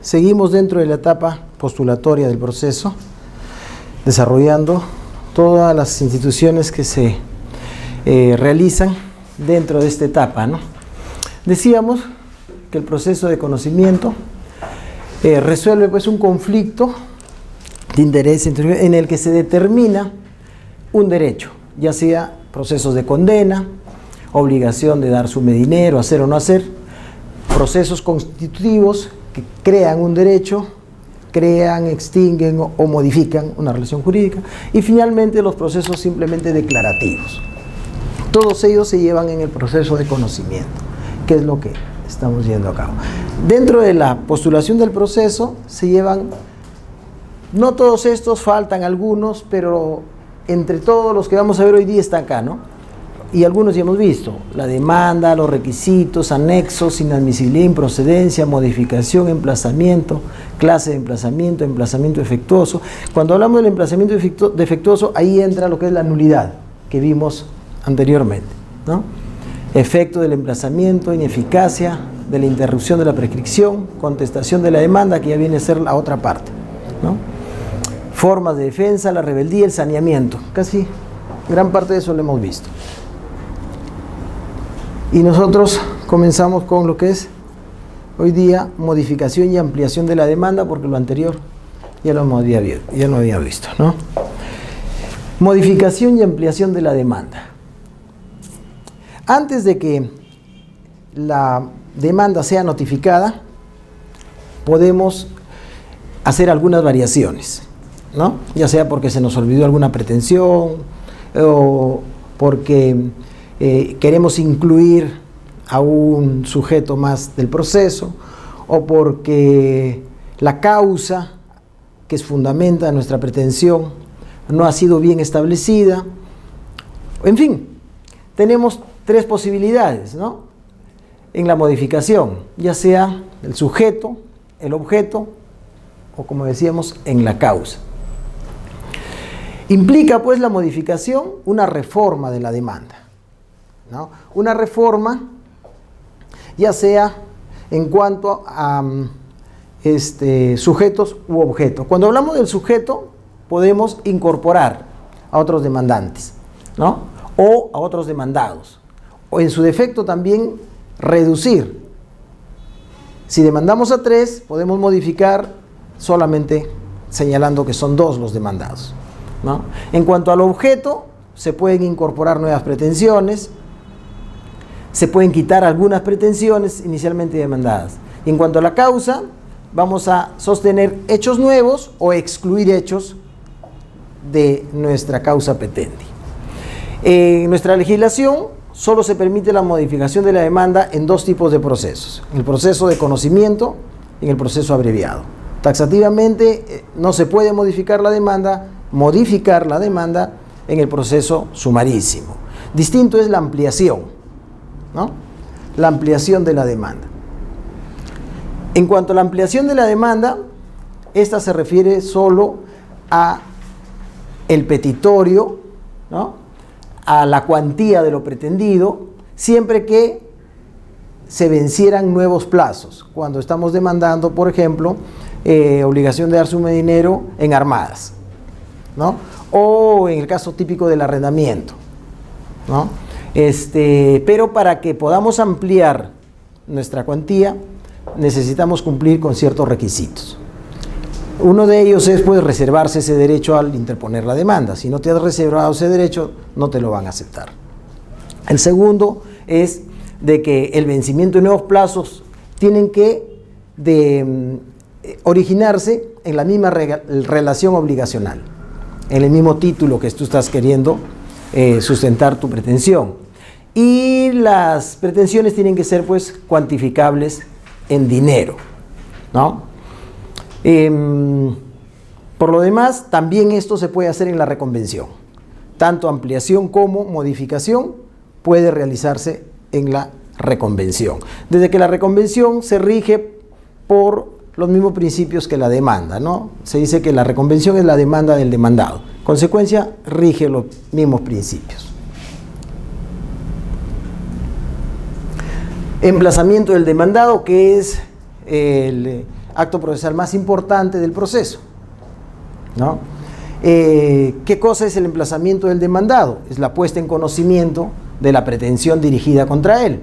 Seguimos dentro de la etapa postulatoria del proceso, desarrollando todas las instituciones que se realizan dentro de esta etapa, ¿no? Decíamos que el proceso de conocimiento resuelve pues un conflicto de interés en el que se determina un derecho, ya sea procesos de condena, obligación de dar sume dinero, hacer o no hacer, procesos constitutivos que crean un derecho, crean, extinguen o modifican una relación jurídica, y finalmente los procesos simplemente declarativos. Todos ellos se llevan en el proceso de conocimiento, que es lo que estamos llevando a cabo. Dentro de la postulación del proceso se llevan, no todos estos, faltan algunos, pero entre todos los que vamos a ver hoy día están acá, ¿no? Y algunos ya hemos visto: la demanda, los requisitos, anexos, inadmisibilidad, improcedencia, modificación, emplazamiento, clase de emplazamiento, emplazamiento defectuoso. Cuando hablamos del emplazamiento defectuoso, ahí entra lo que es la nulidad, que vimos anteriormente, ¿no? Efecto del emplazamiento, ineficacia de la interrupción de la prescripción, contestación de la demanda, que ya viene a ser la otra parte, ¿no? Formas de defensa, la rebeldía, el saneamiento. Casi gran parte de eso lo hemos visto. Y nosotros comenzamos con lo que es hoy día modificación y ampliación de la demanda, porque lo anterior ya lo había visto, ¿no? Modificación y ampliación de la demanda. Antes de que la demanda sea notificada, podemos hacer algunas variaciones, ¿no? Ya sea porque se nos olvidó alguna pretensión, o porque queremos incluir a un sujeto más del proceso, o porque la causa que fundamenta nuestra pretensión no ha sido bien establecida. En fin, tenemos tres posibilidades, ¿no? En la modificación, ya sea el sujeto, el objeto, o como decíamos, en la causa. Implica pues la modificación una reforma de la demanda, ¿no? Una reforma ya sea en cuanto a sujetos u objetos. Cuando hablamos del sujeto, podemos incorporar a otros demandantes, ¿no? O a otros demandados, o en su defecto también reducir. Si demandamos a 3, podemos modificar solamente señalando que son 2 los demandados, ¿no? En cuanto al objeto, se pueden incorporar nuevas pretensiones, se pueden quitar algunas pretensiones inicialmente demandadas. Y en cuanto a la causa, vamos a sostener hechos nuevos o excluir hechos de nuestra causa petendi. En nuestra legislación solo se permite la modificación de la demanda en 2 tipos de procesos: el proceso de conocimiento y el proceso abreviado. Taxativamente no se puede modificar la demanda en el proceso sumarísimo. Distinto es la ampliación, ¿no? La ampliación de la demanda. En cuanto a la ampliación de la demanda, esta se refiere solo a el petitorio, ¿no? A la cuantía de lo pretendido, siempre que se vencieran nuevos plazos. Cuando estamos demandando, por ejemplo, obligación de dar suma de dinero en armadas, ¿no? O en el caso típico del arrendamiento, ¿no? Pero para que podamos ampliar nuestra cuantía, necesitamos cumplir con ciertos requisitos. Uno de ellos es pues reservarse ese derecho al interponer la demanda. Si no te has reservado ese derecho, no te lo van a aceptar. El segundo es de que el vencimiento de nuevos plazos tienen que originarse en la misma relación obligacional, en el mismo título que tú estás queriendo sustentar tu pretensión. Y las pretensiones tienen que ser pues cuantificables en dinero, ¿no? Por lo demás, también esto se puede hacer en la reconvención. Tanto ampliación como modificación puede realizarse en la reconvención. Desde que la reconvención se rige por los mismos principios que la demanda, ¿no? Se dice que la reconvención es la demanda del demandado. Consecuencia, rige los mismos principios. Emplazamiento del demandado, que es el acto procesal más importante del proceso, ¿no? ¿Qué cosa es el emplazamiento del demandado? Es la puesta en conocimiento de la pretensión dirigida contra él,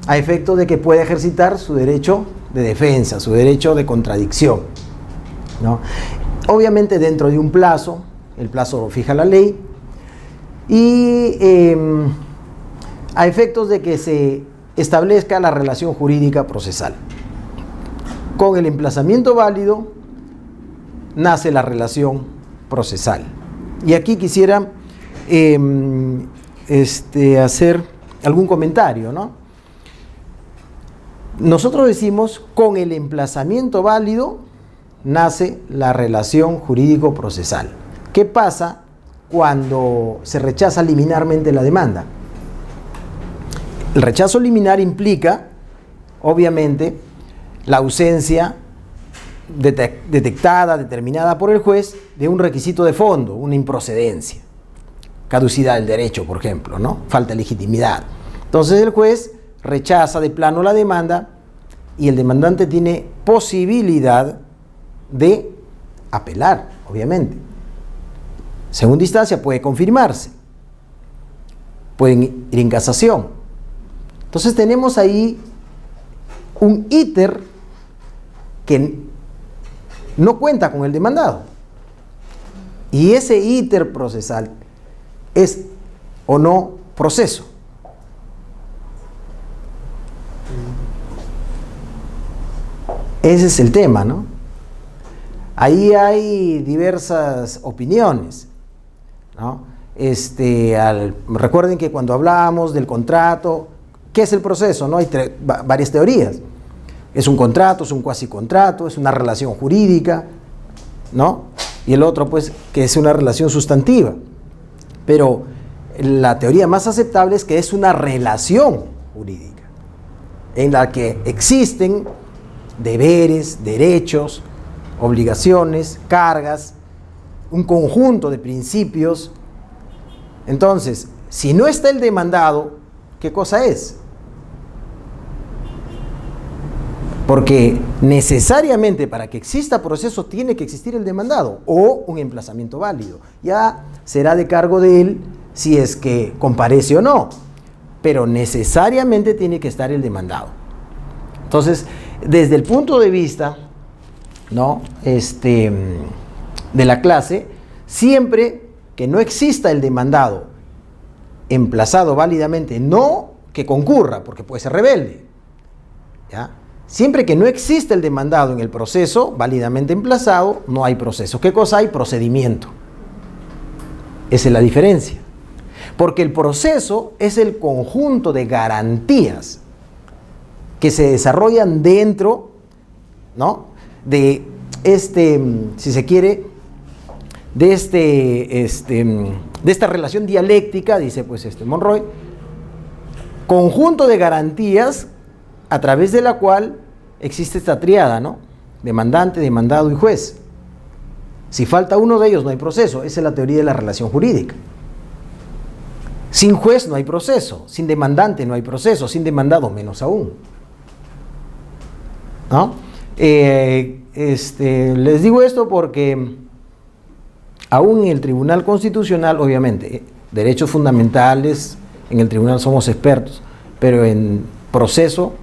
a efecto de que pueda ejercitar su derecho de defensa, su derecho de contradicción, ¿no? Obviamente dentro de un plazo, el plazo lo fija la ley, y a efectos de que se establezca la relación jurídica procesal. Con el emplazamiento válido nace la relación procesal. Y aquí quisiera hacer algún comentario, ¿no? Nosotros decimos, con el emplazamiento válido nace la relación jurídico-procesal. ¿Qué pasa cuando se rechaza liminarmente la demanda? El rechazo liminar implica, obviamente, la ausencia detectada, determinada por el juez, de un requisito de fondo, una improcedencia, caducidad del derecho, por ejemplo, ¿no? Falta de legitimidad. Entonces el juez rechaza de plano la demanda y el demandante tiene posibilidad de apelar, obviamente. Segunda instancia puede confirmarse, pueden ir en casación. Entonces tenemos ahí un íter que no cuenta con el demandado. Y ese íter procesal es o no proceso. Ese es el tema, ¿no? Ahí hay diversas opiniones, ¿no? Recuerden que cuando hablamos del contrato, ¿qué es el proceso? ¿No? Hay varias teorías. Es un contrato, es un cuasicontrato, es una relación jurídica, ¿no? Y el otro, pues, que es una relación sustantiva. Pero la teoría más aceptable es que es una relación jurídica, en la que existen deberes, derechos, obligaciones, cargas, un conjunto de principios. Entonces, si no está el demandado, ¿qué cosa es? Porque necesariamente para que exista proceso tiene que existir el demandado o un emplazamiento válido. Ya será de cargo de él si es que comparece o no, pero necesariamente tiene que estar el demandado. Entonces, desde el punto de vista, ¿no? De la clase, siempre que no exista el demandado emplazado válidamente, no que concurra, porque puede ser rebelde, ¿ya? Siempre que no exista el demandado en el proceso válidamente emplazado, no hay proceso. ¿Qué cosa hay? Procedimiento. Esa es la diferencia. Porque el proceso es el conjunto de garantías que se desarrollan dentro, ¿no? De si se quiere, de esta relación dialéctica, dice pues Monroy, conjunto de garantías a través de la cual existe esta tríada, ¿no? Demandante, demandado y juez. Si falta uno de ellos no hay proceso. Esa es la teoría de la relación jurídica. Sin juez no hay proceso, sin demandante no hay proceso, sin demandado menos aún, ¿no? Les digo esto porque aún en el Tribunal Constitucional, obviamente, derechos fundamentales, en el tribunal somos expertos, pero en proceso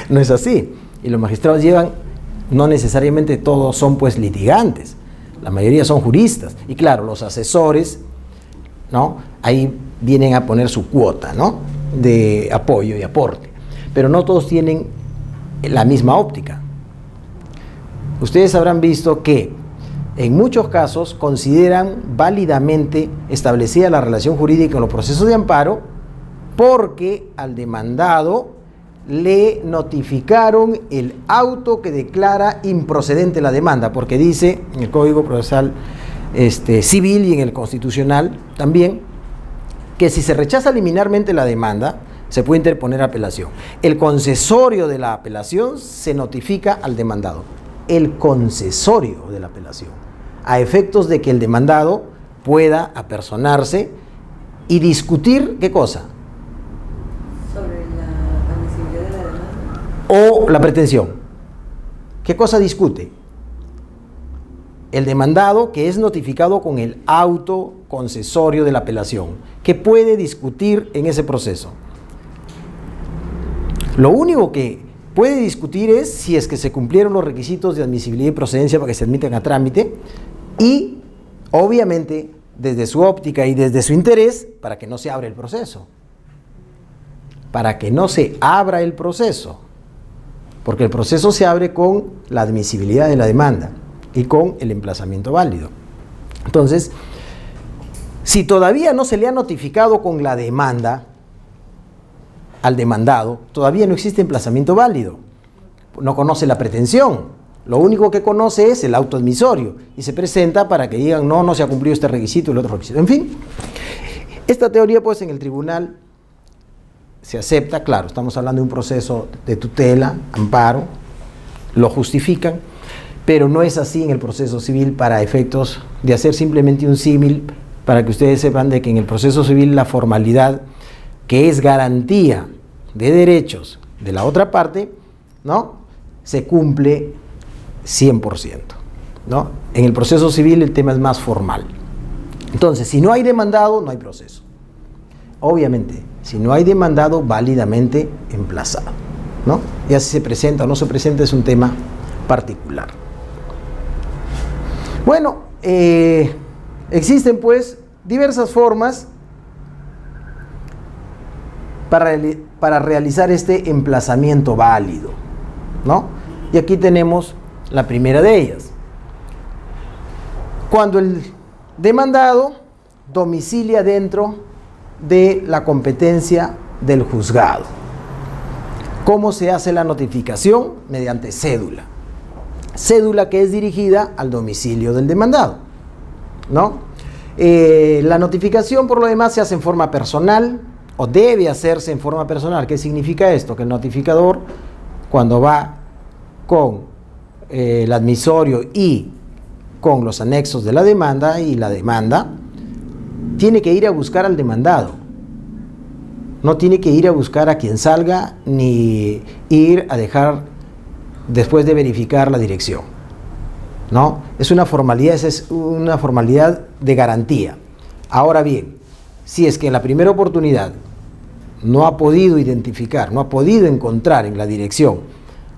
no es así. Y los magistrados no necesariamente todos son pues litigantes, la mayoría son juristas. Y claro, los asesores, ¿no? Ahí vienen a poner su cuota, ¿no? De apoyo y aporte. Pero no todos tienen la misma óptica. Ustedes habrán visto que en muchos casos consideran válidamente establecida la relación jurídica en los procesos de amparo porque al demandado le notificaron el auto que declara improcedente la demanda, porque dice en el Código Procesal Civil y en el Constitucional también que si se rechaza liminarmente la demanda se puede interponer apelación. El concesorio de la apelación se notifica al demandado. El concesorio de la apelación, a efectos de que el demandado pueda apersonarse y discutir, ¿qué cosa? Sobre la admisibilidad de la demanda. O la pretensión. ¿Qué cosa discute? El demandado, que es notificado con el auto concesorio de la apelación, que puede discutir en ese proceso. Lo único que puede discutir es si es que se cumplieron los requisitos de admisibilidad y procedencia para que se admitan a trámite y, obviamente, desde su óptica y desde su interés, para que no se abra el proceso. Para que no se abra el proceso. Porque el proceso se abre con la admisibilidad de la demanda y con el emplazamiento válido. Entonces, si todavía no se le ha notificado con la demanda al demandado, todavía no existe emplazamiento válido. No conoce la pretensión. Lo único que conoce es el auto admisorio y se presenta para que digan no se ha cumplido este requisito y el otro requisito. En fin, esta teoría pues en el tribunal se acepta, claro, estamos hablando de un proceso de tutela, amparo, lo justifican, pero no es así en el proceso civil para efectos de hacer simplemente un símil para que ustedes sepan de que en el proceso civil la formalidad, que es garantía de derechos de la otra parte, ¿no?, se cumple 100%, ¿no? En el proceso civil el tema es más formal. Entonces, si no hay demandado, no hay proceso. Obviamente, si no hay demandado válidamente emplazado, ¿no? Ya si se presenta o no se presenta es un tema particular. Bueno, existen pues diversas formas para realizar este emplazamiento válido, ¿no? Y aquí tenemos la primera de ellas. Cuando el demandado domicilia dentro de la competencia del juzgado. ¿Cómo se hace la notificación? Mediante cédula. Cédula que es dirigida al domicilio del demandado, ¿no? La notificación, por lo demás, se hace en forma personal o debe hacerse en forma personal. ¿Qué significa esto? Que el notificador, cuando va con el admisorio y con los anexos de la demanda y la demanda, tiene que ir a buscar al demandado. No tiene que ir a buscar a quien salga ni ir a dejar después de verificar la dirección, ¿no? Es una formalidad de garantía. Ahora bien, si es que en la primera oportunidad no ha podido identificar, no ha podido encontrar en la dirección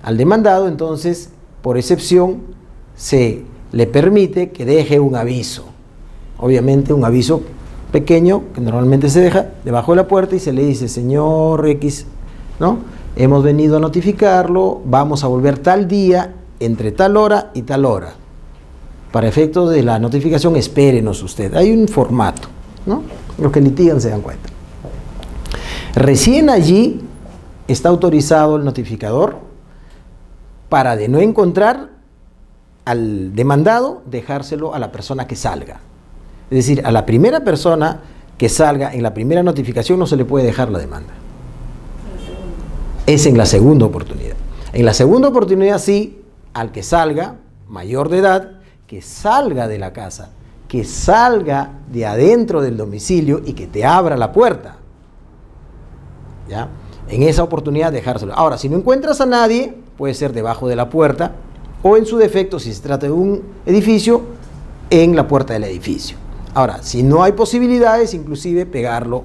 al demandado, entonces, por excepción, se le permite que deje un aviso. Obviamente un aviso pequeño que normalmente se deja debajo de la puerta y se le dice: señor X, ¿no?, hemos venido a notificarlo, vamos a volver tal día, entre tal hora y tal hora. Para efectos de la notificación, espérenos usted. Hay un formato, ¿no? Los que litigan se dan cuenta. Recién allí está autorizado el notificador para, de no encontrar al demandado, dejárselo a la persona que salga. Es decir, a la primera persona que salga en la primera notificación no se le puede dejar la demanda. Es en la segunda oportunidad. En la segunda oportunidad sí, al que salga, mayor de edad, que salga de la casa, que salga de adentro del domicilio y que te abra la puerta. ¿Ya? En esa oportunidad dejárselo. Ahora, si no encuentras a nadie, puede ser debajo de la puerta o en su defecto, si se trata de un edificio, en la puerta del edificio. Ahora, si no hay posibilidades, inclusive pegarlo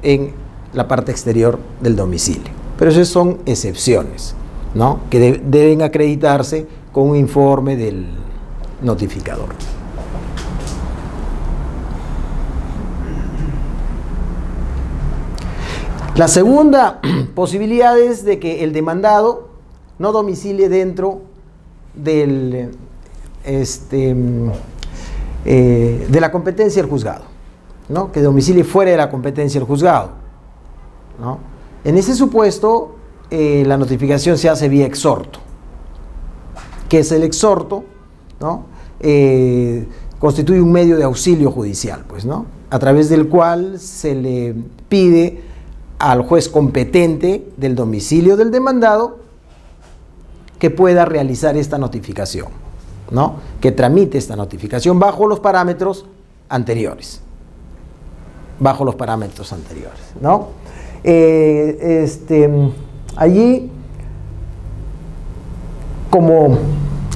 en la parte exterior del domicilio. Pero esas son excepciones, ¿no?, que deben acreditarse con un informe del notificador. La segunda posibilidad es de que el demandado no domicilie dentro del, de la competencia del juzgado, ¿no?, que domicilie fuera de la competencia del juzgado, ¿no? En ese supuesto, la notificación se hace vía exhorto. ¿Qué es el exhorto? ¿No? Constituye un medio de auxilio judicial, pues, ¿no?, a través del cual se le pide al juez competente del domicilio del demandado que pueda realizar esta notificación, ¿no?, que tramite esta notificación bajo los parámetros anteriores. Bajo los parámetros anteriores, ¿no? Allí como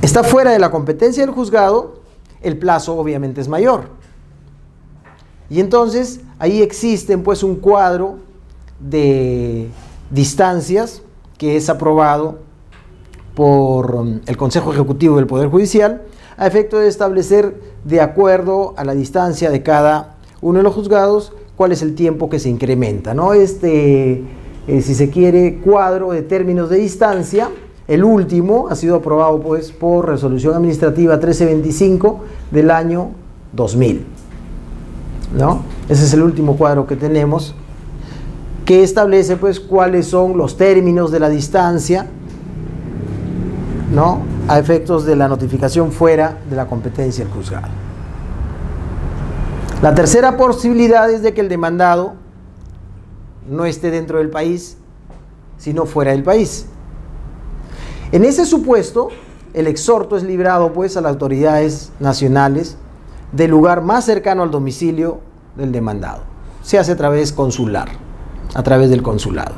está fuera de la competencia del juzgado, el plazo obviamente es mayor. Y entonces ahí existen pues un cuadro de distancias que es aprobado por el Consejo Ejecutivo del Poder Judicial a efecto de establecer, de acuerdo a la distancia de cada uno de los juzgados, cuál es el tiempo que se incrementa, ¿no? Si se quiere, cuadro de términos de distancia, el último ha sido aprobado pues por resolución administrativa 1325 del año 2000, ¿no? Ese es el último cuadro que tenemos, que establece pues cuáles son los términos de la distancia, ¿no?, a efectos de la notificación fuera de la competencia del juzgado. La tercera posibilidad es de que el demandado no esté dentro del país, sino fuera del país. En ese supuesto, el exhorto es librado pues a las autoridades nacionales del lugar más cercano al domicilio del demandado. Se hace a través consular, a través del consulado,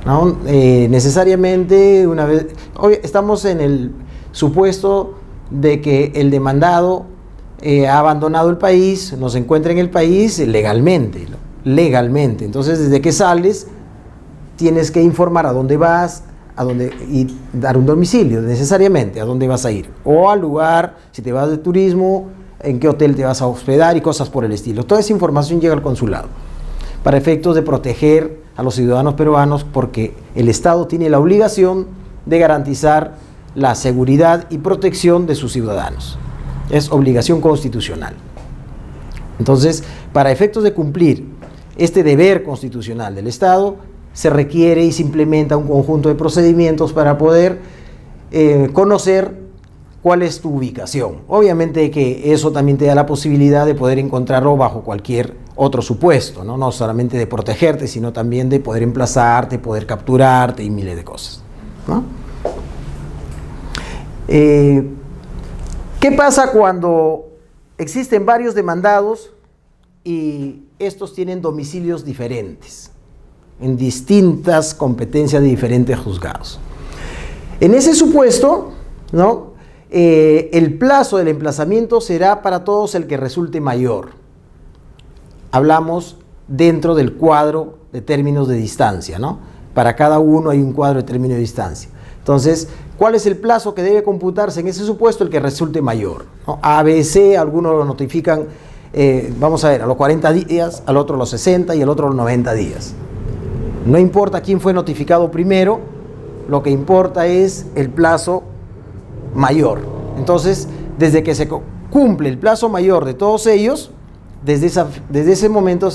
¿no? Necesariamente, una vez, hoy estamos en el supuesto de que el demandado ha abandonado el país, no se encuentra en el país legalmente, ¿no? Legalmente. Entonces, desde que sales, tienes que informar a dónde vas, y dar un domicilio, necesariamente, a dónde vas a ir. O al lugar, si te vas de turismo, en qué hotel te vas a hospedar y cosas por el estilo. Toda esa información llega al consulado para efectos de proteger a los ciudadanos peruanos, porque el Estado tiene la obligación de garantizar la seguridad y protección de sus ciudadanos. Es obligación constitucional. Entonces, para efectos de cumplir este deber constitucional del Estado, se requiere y se implementa un conjunto de procedimientos para poder conocer cuál es tu ubicación. Obviamente que eso también te da la posibilidad de poder encontrarlo bajo cualquier otro supuesto, ¿no? No solamente de protegerte, sino también de poder emplazarte, poder capturarte y miles de cosas, ¿no? ¿Qué pasa cuando existen varios demandados y estos tienen domicilios diferentes, en distintas competencias de diferentes juzgados? En ese supuesto, ¿no?, el plazo del emplazamiento será para todos el que resulte mayor. Hablamos dentro del cuadro de términos de distancia, ¿no? Para cada uno hay un cuadro de términos de distancia. Entonces, ¿cuál es el plazo que debe computarse en ese supuesto? El que resulte mayor, ¿no? A, B, C, algunos lo notifican, vamos a ver, a los 40 días, al otro a los 60 y al otro a los 90 días. No importa quién fue notificado primero, lo que importa es el plazo mayor. Entonces, desde que se cumple el plazo mayor de todos ellos, desde ese momento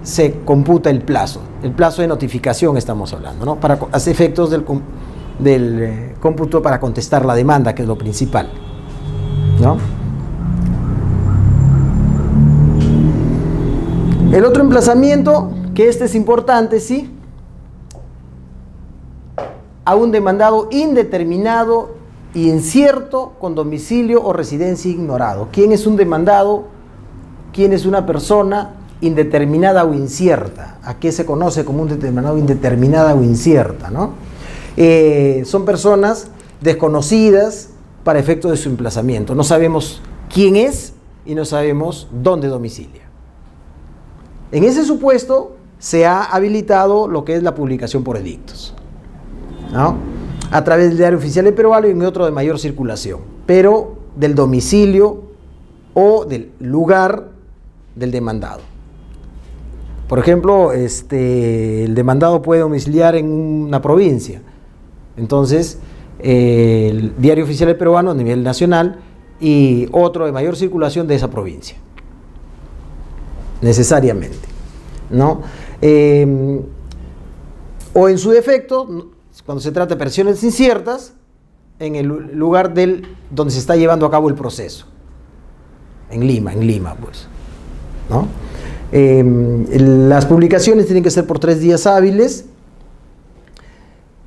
se computa el plazo de notificación estamos hablando, ¿no? Para hacer efectos del cómputo para contestar la demanda, que es lo principal, ¿no? El otro emplazamiento, que este es importante, ¿sí?, a un demandado indeterminado y incierto con domicilio o residencia ignorado. ¿Quién es un demandado? ¿Quién es una persona indeterminada o incierta? ¿A qué se conoce como un determinado indeterminada o incierta, ¿no? Son personas desconocidas para efecto de su emplazamiento. No sabemos quién es y no sabemos dónde domicilia. En ese supuesto se ha habilitado lo que es la publicación por edictos, ¿no?, a través del Diario Oficial del Peruano y en otro de mayor circulación, pero del domicilio o del lugar del demandado. Por ejemplo, el demandado puede domiciliar en una provincia, entonces el Diario Oficial del Peruano a nivel nacional y otro de mayor circulación de esa provincia, necesariamente, ¿no? O en su defecto, cuando se trata de personas inciertas, en el lugar donde se está llevando a cabo el proceso, en Lima pues, ¿no? Las publicaciones tienen que ser por 3 días hábiles,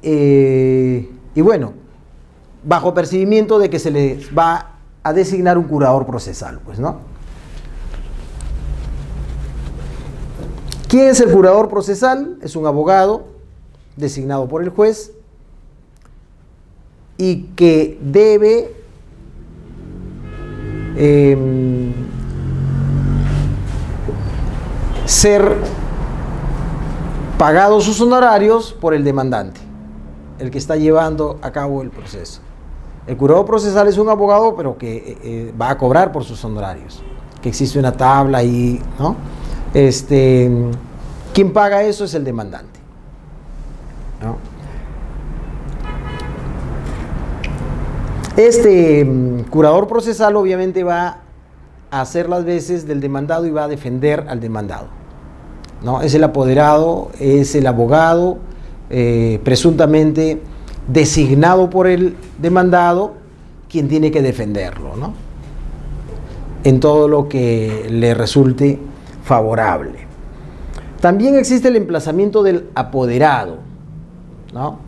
y bueno, bajo percibimiento de que se les va a designar un curador procesal, pues, ¿no? ¿Quién es el curador procesal? Es un abogado designado por el juez y que debe ser pagados sus honorarios por el demandante, el que está llevando a cabo el proceso. El curador procesal es un abogado, pero que va a cobrar por sus honorarios, que existe una tabla ahí, ¿no? Quien paga eso es el demandante, ¿no? Curador procesal obviamente va a hacer las veces del demandado y va a defender al demandado, ¿no? Es el apoderado, es el abogado presuntamente designado por el demandado quien tiene que defenderlo, ¿no? En todo lo que le resulte favorable. También existe el emplazamiento del apoderado, ¿no?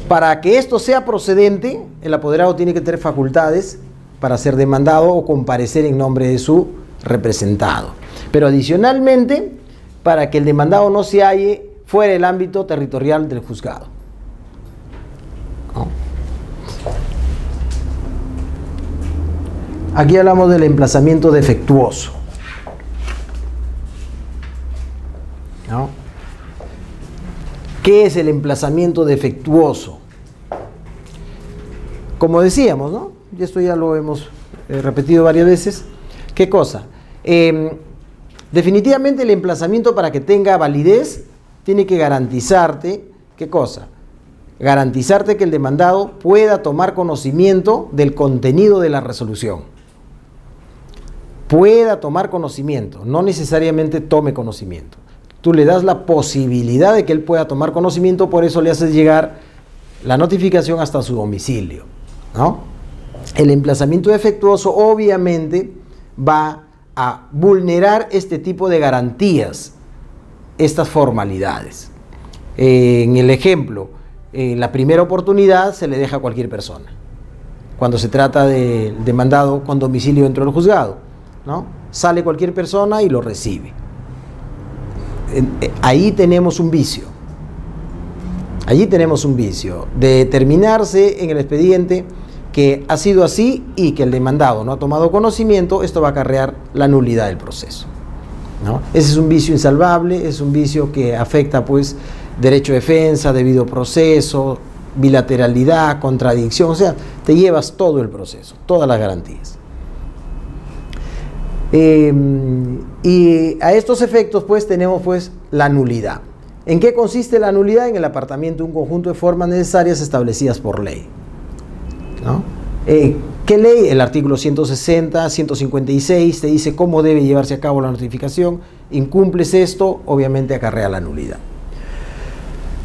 Para que esto sea procedente, el apoderado tiene que tener facultades para ser demandado o comparecer en nombre de su representado. Pero adicionalmente, para que el demandado no se halle fuera del ámbito territorial del juzgado, ¿no? Aquí hablamos del emplazamiento defectuoso, ¿no? ¿Qué es el emplazamiento defectuoso? Como decíamos, ¿no? Y esto ya lo hemos repetido varias veces. ¿Qué cosa? Definitivamente el emplazamiento, para que tenga validez, tiene que garantizarte, ¿qué cosa? Garantizarte que el demandado pueda tomar conocimiento del contenido de la resolución. Pueda tomar conocimiento, no necesariamente tome conocimiento. Tú le das la posibilidad de que él pueda tomar conocimiento, por eso le haces llegar la notificación hasta su domicilio, ¿no? El emplazamiento defectuoso obviamente va a vulnerar este tipo de garantías, estas formalidades. En el ejemplo, en la primera oportunidad se le deja a cualquier persona, cuando se trata de demandado con domicilio dentro del juzgado, ¿no? Sale cualquier persona y lo recibe. Ahí tenemos un vicio. Allí tenemos un vicio de determinarse en el expediente que ha sido así y que el demandado no ha tomado conocimiento. Esto va a acarrear la nulidad del proceso, ¿no? Ese es un vicio insalvable, es un vicio que afecta pues derecho de defensa, debido proceso, bilateralidad, contradicción, o sea, te llevas todo el proceso, todas las garantías. Y a estos efectos pues tenemos pues la nulidad. ¿En qué consiste la nulidad? En el apartamiento de un conjunto de formas necesarias establecidas por ley, ¿no? ¿Qué ley? El artículo 160, 156 te dice cómo debe llevarse a cabo la notificación. Incumples esto, obviamente acarrea la nulidad.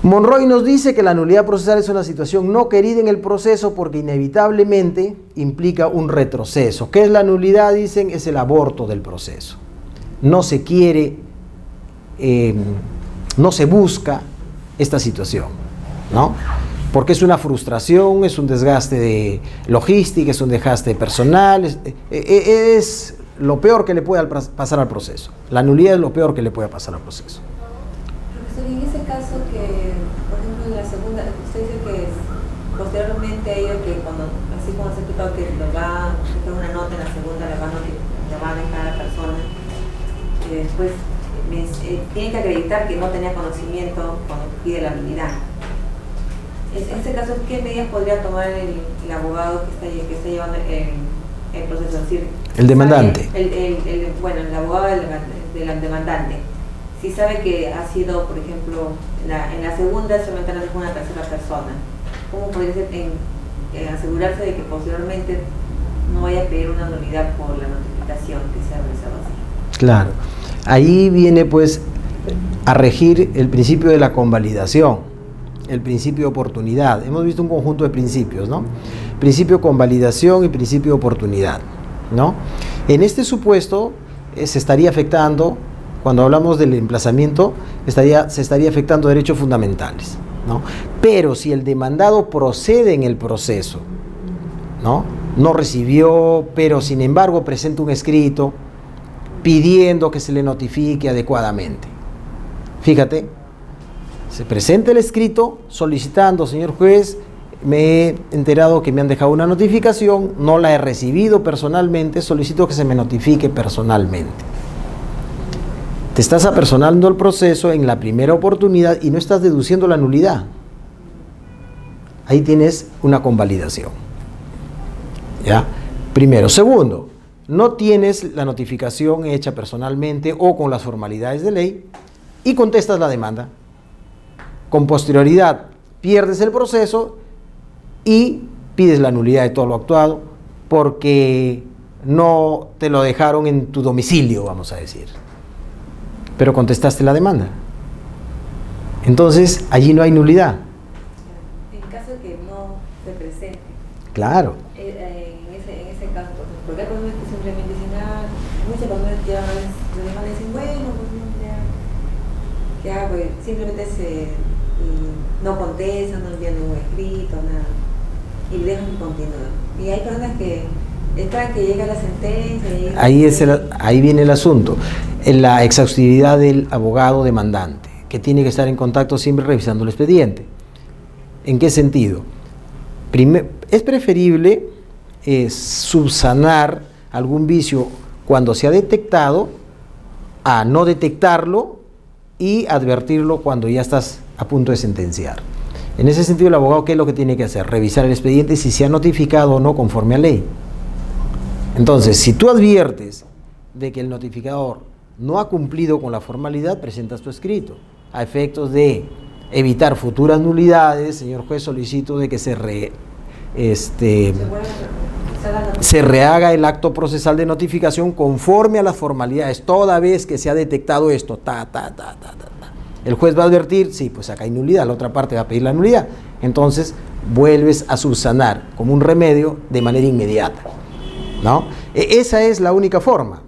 Monroy nos dice que la nulidad procesal es una situación no querida en el proceso porque inevitablemente implica un retroceso. ¿Qué es la nulidad? Dicen, es el aborto del proceso. No se quiere, no se busca esta situación, ¿no? Porque es una frustración, es un desgaste de logística, es un desgaste personal, es lo peor que le puede pasar al proceso. La nulidad es lo peor que le puede pasar al proceso. Profesor, en ese caso que, por ejemplo, en la segunda, usted dice que posteriormente a ello, que cuando, así como se ha explicado, que le va a hacer una nota en la segunda, le va a dejar a la persona, y después tiene que acreditar que no tenía conocimiento cuando pide la nulidad. En este caso, ¿qué medidas podría tomar el abogado que está llevando el proceso? Es decir, el demandante. Bueno, el abogado del demandante. Si sabe que ha sido, por ejemplo, en la segunda solamente no dejó una tercera persona, ¿cómo podría ser asegurarse de que posteriormente no vaya a pedir una nulidad por la notificación que se ha realizado así? Claro. Ahí viene pues a regir el principio de la convalidación, el principio de oportunidad. Hemos visto un conjunto de principios, ¿no? Principio de convalidación y principio de oportunidad, ¿no? En este supuesto se estaría afectando, cuando hablamos del emplazamiento, se estaría afectando derechos fundamentales, ¿no? Pero si el demandado procede en el proceso, ¿no? No recibió, pero sin embargo presenta un escrito pidiendo que se le notifique adecuadamente. Fíjate, se presenta el escrito solicitando, señor juez, me he enterado que me han dejado una notificación, no la he recibido personalmente, solicito que se me notifique personalmente. Te estás apersonando el proceso en la primera oportunidad y no estás deduciendo la nulidad. Ahí tienes una convalidación. ¿Ya? Primero. Segundo, no tienes la notificación hecha personalmente o con las formalidades de ley y contestas la demanda. Con posterioridad pierdes el proceso y pides la nulidad de todo lo actuado porque no te lo dejaron en tu domicilio, vamos a decir. Pero contestaste la demanda. Entonces, allí no hay nulidad. En caso de que no se presente. Claro. En ese caso, porque hay personas que simplemente dicen, muchas personas ya le dicen, bueno, pues ya pues, simplemente no contestan, no envían ningún escrito, nada, y dejan continuar. Y hay personas que esperan que llegue la sentencia. Ahí viene el asunto, en la exhaustividad del abogado demandante, que tiene que estar en contacto siempre revisando el expediente. ¿En qué sentido? Es preferible subsanar algún vicio cuando se ha detectado a no detectarlo y advertirlo cuando ya estás a punto de sentenciar. En ese sentido, el abogado, ¿qué es lo que tiene que hacer? Revisar el expediente si se ha notificado o no conforme a ley. Entonces, si tú adviertes de que el notificador no ha cumplido con la formalidad, presentas tu escrito. A efectos de evitar futuras nulidades, señor juez, solicito de que se rehaga el acto procesal de notificación conforme a las formalidades, toda vez que se ha detectado esto, El juez va a advertir, sí, pues acá hay nulidad, la otra parte va a pedir la nulidad. Entonces, vuelves a subsanar como un remedio de manera inmediata, ¿no? Esa es la única forma,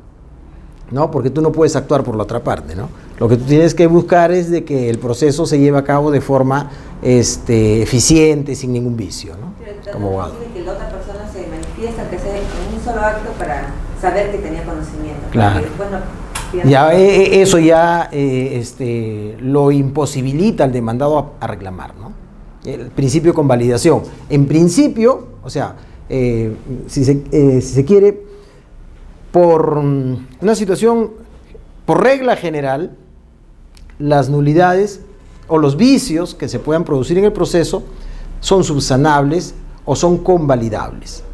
¿no? Porque tú no puedes actuar por la otra parte, ¿no? Lo que tú tienes que buscar es de que el proceso se lleve a cabo de forma eficiente, sin ningún vicio, ¿no? Como abogado. Que la otra persona se manifiesta, que sea en un solo acto para saber que tenía conocimiento. Claro. Porque, ya, eso ya lo imposibilita al demandado a reclamar, ¿no? El principio de convalidación. En principio, o sea, si se quiere, por una situación, por regla general, las nulidades o los vicios que se puedan producir en el proceso son subsanables o son convalidables,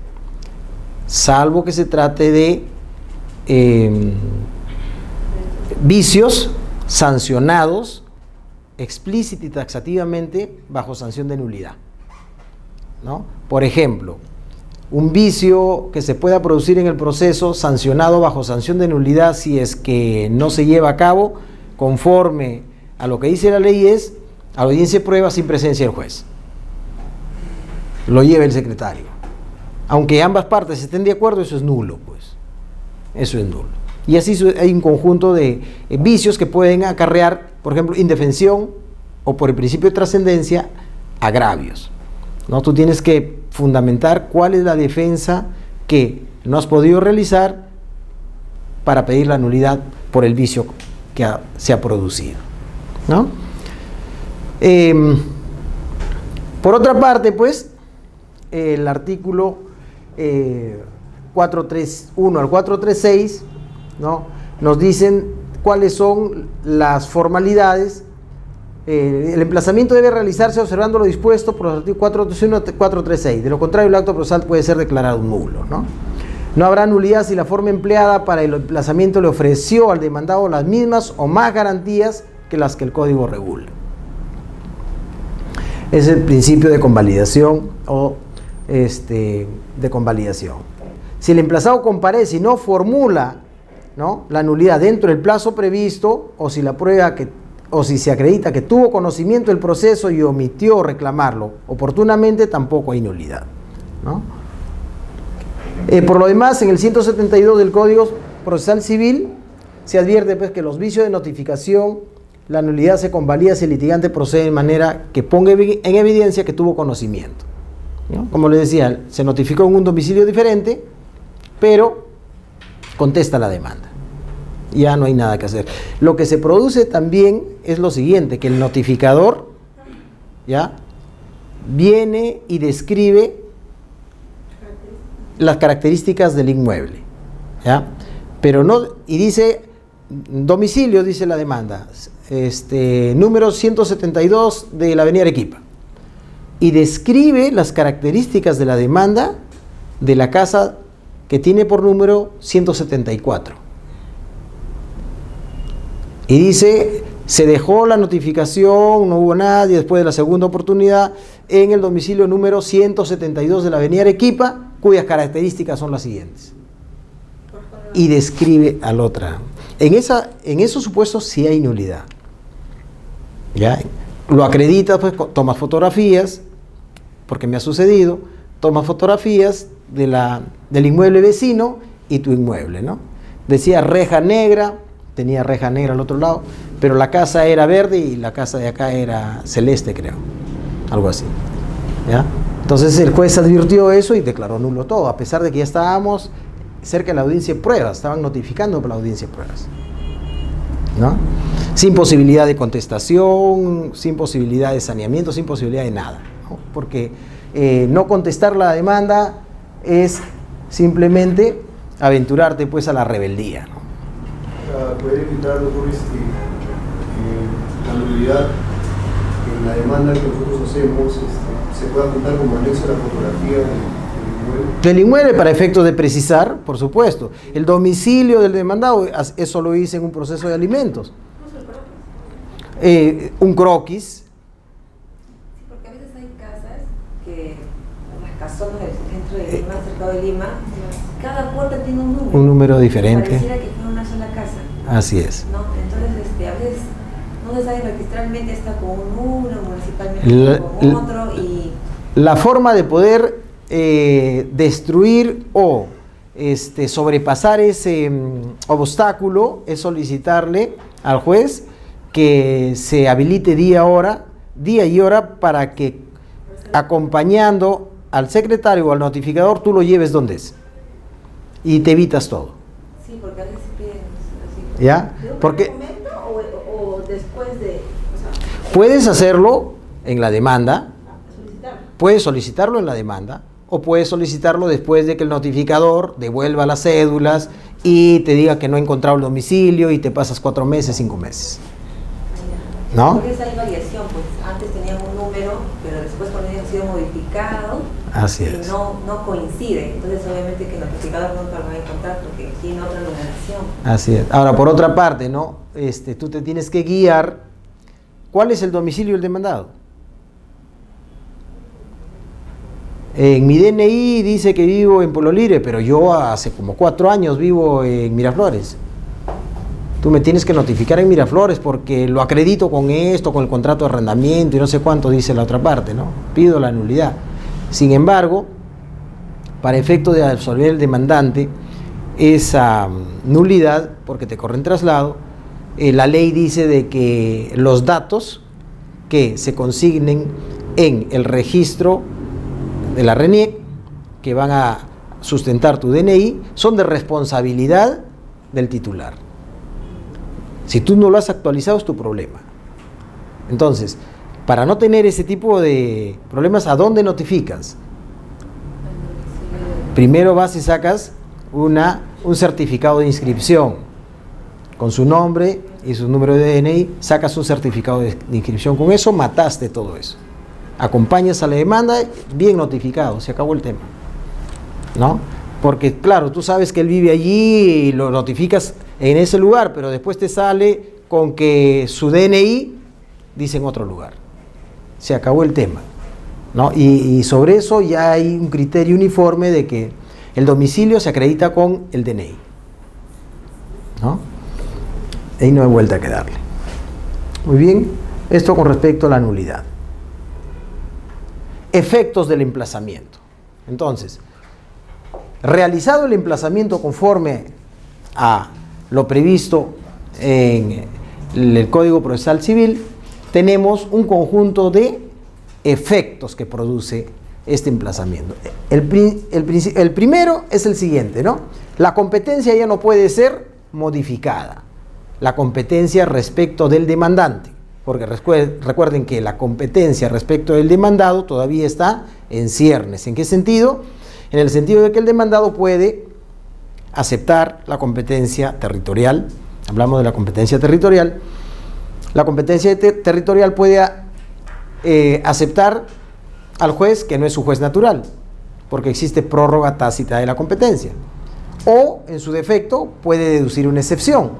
salvo que se trate de vicios sancionados explícita y taxativamente bajo sanción de nulidad, ¿no? Por ejemplo, un vicio que se pueda producir en el proceso sancionado bajo sanción de nulidad si es que no se lleva a cabo conforme a lo que dice la ley es audiencia de prueba sin presencia del juez. Lo lleva el secretario. Aunque ambas partes estén de acuerdo, eso es nulo, pues. Eso es nulo. Y así hay un conjunto de vicios que pueden acarrear, por ejemplo, indefensión o por el principio de trascendencia, agravios, ¿no? Tú tienes que fundamentar cuál es la defensa que no has podido realizar para pedir la nulidad por el vicio que se ha producido, ¿no? Por otra parte, pues, el artículo 431 al 436, ¿no? Nos dicen cuáles son las formalidades. El emplazamiento debe realizarse observando lo dispuesto por los artículos 431 a 436. De lo contrario, el acto procesal puede ser declarado nulo, ¿no? No habrá nulidad si la forma empleada para el emplazamiento le ofreció al demandado las mismas o más garantías que las que el Código regula. Es el principio de convalidación o de convalidación. Si el emplazado comparece y no formula, ¿no?, la nulidad dentro del plazo previsto, o si la prueba o si se acredita que tuvo conocimiento del proceso y omitió reclamarlo oportunamente, tampoco hay nulidad, ¿no? Por lo demás, en el 172 del Código Procesal Civil se advierte, pues, que los vicios de notificación, la nulidad se convalida si el litigante procede de manera que ponga en evidencia que tuvo conocimiento, ¿no? Como les decía, se notificó en un domicilio diferente, pero contesta la demanda. Ya no hay nada que hacer. Lo que se produce también es lo siguiente, que el notificador, ¿ya?, viene y describe las características del inmueble, ¿ya? Pero no, y dice domicilio, dice la demanda, número 172 de la avenida Arequipa, y describe las características de la demanda de la casa que tiene por número 174. Y dice, se dejó la notificación, no hubo nadie después de la segunda oportunidad en el domicilio número 172 de la avenida Arequipa, cuyas características son las siguientes. Y describe a la otra. En esos supuestos sí hay nulidad. ¿Ya? Lo acreditas, pues tomas fotografías, porque me ha sucedido, tomas fotografías del inmueble vecino y tu inmueble, ¿no? Decía reja negra, tenía reja negra al otro lado, pero la casa era verde y la casa de acá era celeste, creo. Algo así. ¿Ya? Entonces el juez advirtió eso y declaró nulo todo, a pesar de que ya estábamos cerca de la audiencia de pruebas, estaban notificando para la audiencia de pruebas, ¿no? Sin posibilidad de contestación, sin posibilidad de saneamiento, sin posibilidad de nada, ¿no? Porque no contestar la demanda es simplemente aventurarte pues a la rebeldía, ¿no? Para poder evitar, doctor, la nulidad en la demanda que nosotros hacemos, se puede apuntar como anexo a la fotografía del inmueble para efectos de precisar, por supuesto. El domicilio del demandado, eso lo hice en un proceso de alimentos. Un croquis. Sí, porque a veces hay casas que, las casonas del centro de Lima, cercado de Lima, cada puerta tiene un número. Un número diferente. Pareciera que tiene una sola casa. Así es. ¿No? Entonces, a veces no se sabe registralmente está con un número, municipalmente está con otro. Y la forma de poder destruir o sobrepasar ese obstáculo es solicitarle al juez que se habilite día y hora para que, acompañando al secretario o al notificador, tú lo lleves donde es y te evitas todo. Sí, porque a veces piden así. ¿Ya? Porque ¿Documento o después de...? O sea, puedes hacerlo en la demanda, solicitar. puedes solicitarlo en la demanda o puedes solicitarlo después de que el notificador devuelva las cédulas y te diga que no ha encontrado el domicilio y te pasas 4 meses, 5 meses. ¿No? Porque esa hay variación, pues antes tenían un número, pero después cuando ha sido modificado, Así es. no coincide. Entonces obviamente que el notificador nunca lo va a encontrar porque tiene otra numeración. Así es. Ahora, por otra parte, ¿no? Tú te tienes que guiar. ¿Cuál es el domicilio del demandado? En mi DNI dice que vivo en Pueblo Libre, pero yo hace como 4 años vivo en Miraflores. Tú me tienes que notificar en Miraflores porque lo acredito con esto, con el contrato de arrendamiento y no sé cuánto dice la otra parte, ¿no? Pido la nulidad. Sin embargo, para efecto de absolver el demandante, esa nulidad, porque te corren traslado, la ley dice de que los datos que se consignen en el registro de la RENIEC, que van a sustentar tu DNI, son de responsabilidad del titular. Si tú no lo has actualizado es tu problema. Entonces, para no tener ese tipo de problemas, ¿a dónde notificas? Primero vas y sacas un certificado de inscripción con su nombre y su número de DNI, sacas un certificado de inscripción. Con eso mataste todo eso. Acompañas a la demanda bien notificado, se acabó el tema, ¿no? Porque claro, tú sabes que él vive allí y lo notificas en ese lugar, pero después te sale con que su DNI dice en otro lugar. Se acabó el tema, ¿no? Y sobre eso ya hay un criterio uniforme de que el domicilio se acredita con el DNI, ¿no? Ahí no hay vuelta que darle. Muy bien, esto con respecto a la nulidad. Efectos del emplazamiento. Entonces, realizado el emplazamiento conforme a lo previsto en el Código Procesal Civil, tenemos un conjunto de efectos que produce este emplazamiento. El primero es el siguiente, ¿no? La competencia ya no puede ser modificada. La competencia respecto del demandante. porque recuerden que la competencia respecto del demandado todavía está en ciernes. ¿En qué sentido? En el sentido de que el demandado puede aceptar la competencia territorial. Hablamos de la competencia territorial. La competencia territorial puede aceptar al juez que no es su juez natural, porque existe prórroga tácita de la competencia. O, en su defecto, puede deducir una excepción.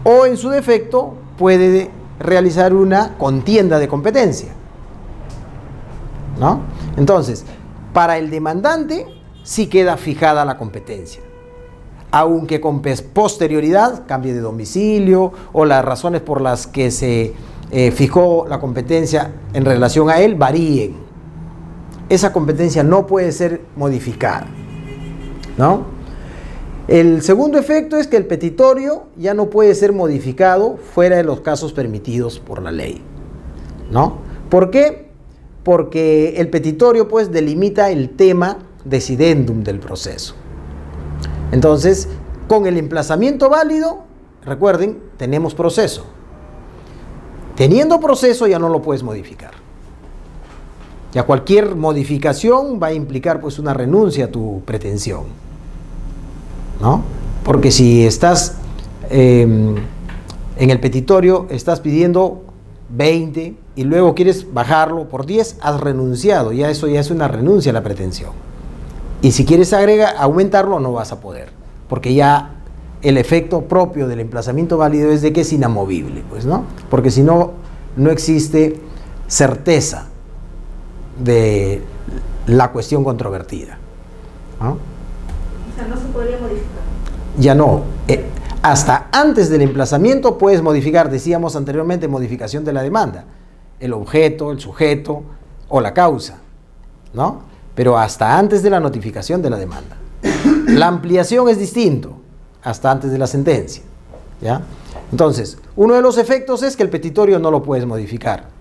O, en su defecto, puede realizar una contienda de competencia, ¿no? Entonces, para el demandante sí queda fijada la competencia, aunque con posterioridad cambie de domicilio o las razones por las que se fijó la competencia en relación a él varíen. Esa competencia no puede ser modificada, ¿no? El segundo efecto es que el petitorio ya no puede ser modificado fuera de los casos permitidos por la ley, ¿no? ¿Por qué? Porque el petitorio pues delimita el tema decidendum del proceso. Entonces, con el emplazamiento válido, recuerden, tenemos proceso. Teniendo proceso ya no lo puedes modificar. Ya cualquier modificación va a implicar pues una renuncia a tu pretensión, ¿no? Porque si estás en el petitorio, estás pidiendo 20 y luego quieres bajarlo por 10, has renunciado, ya eso ya es una renuncia a la pretensión. Y si quieres aumentarlo, no vas a poder, porque ya el efecto propio del emplazamiento válido es de que es inamovible, pues, ¿no? Porque si no, no existe certeza de la cuestión controvertida, ¿no? O sea, no se podría modificar. Ya no. Hasta antes del emplazamiento puedes modificar, decíamos anteriormente, modificación de la demanda, el objeto, el sujeto o la causa, ¿no? Pero hasta antes de la notificación de la demanda. La ampliación es distinto, hasta antes de la sentencia, ¿ya? Entonces, uno de los efectos es que el petitorio no lo puedes modificar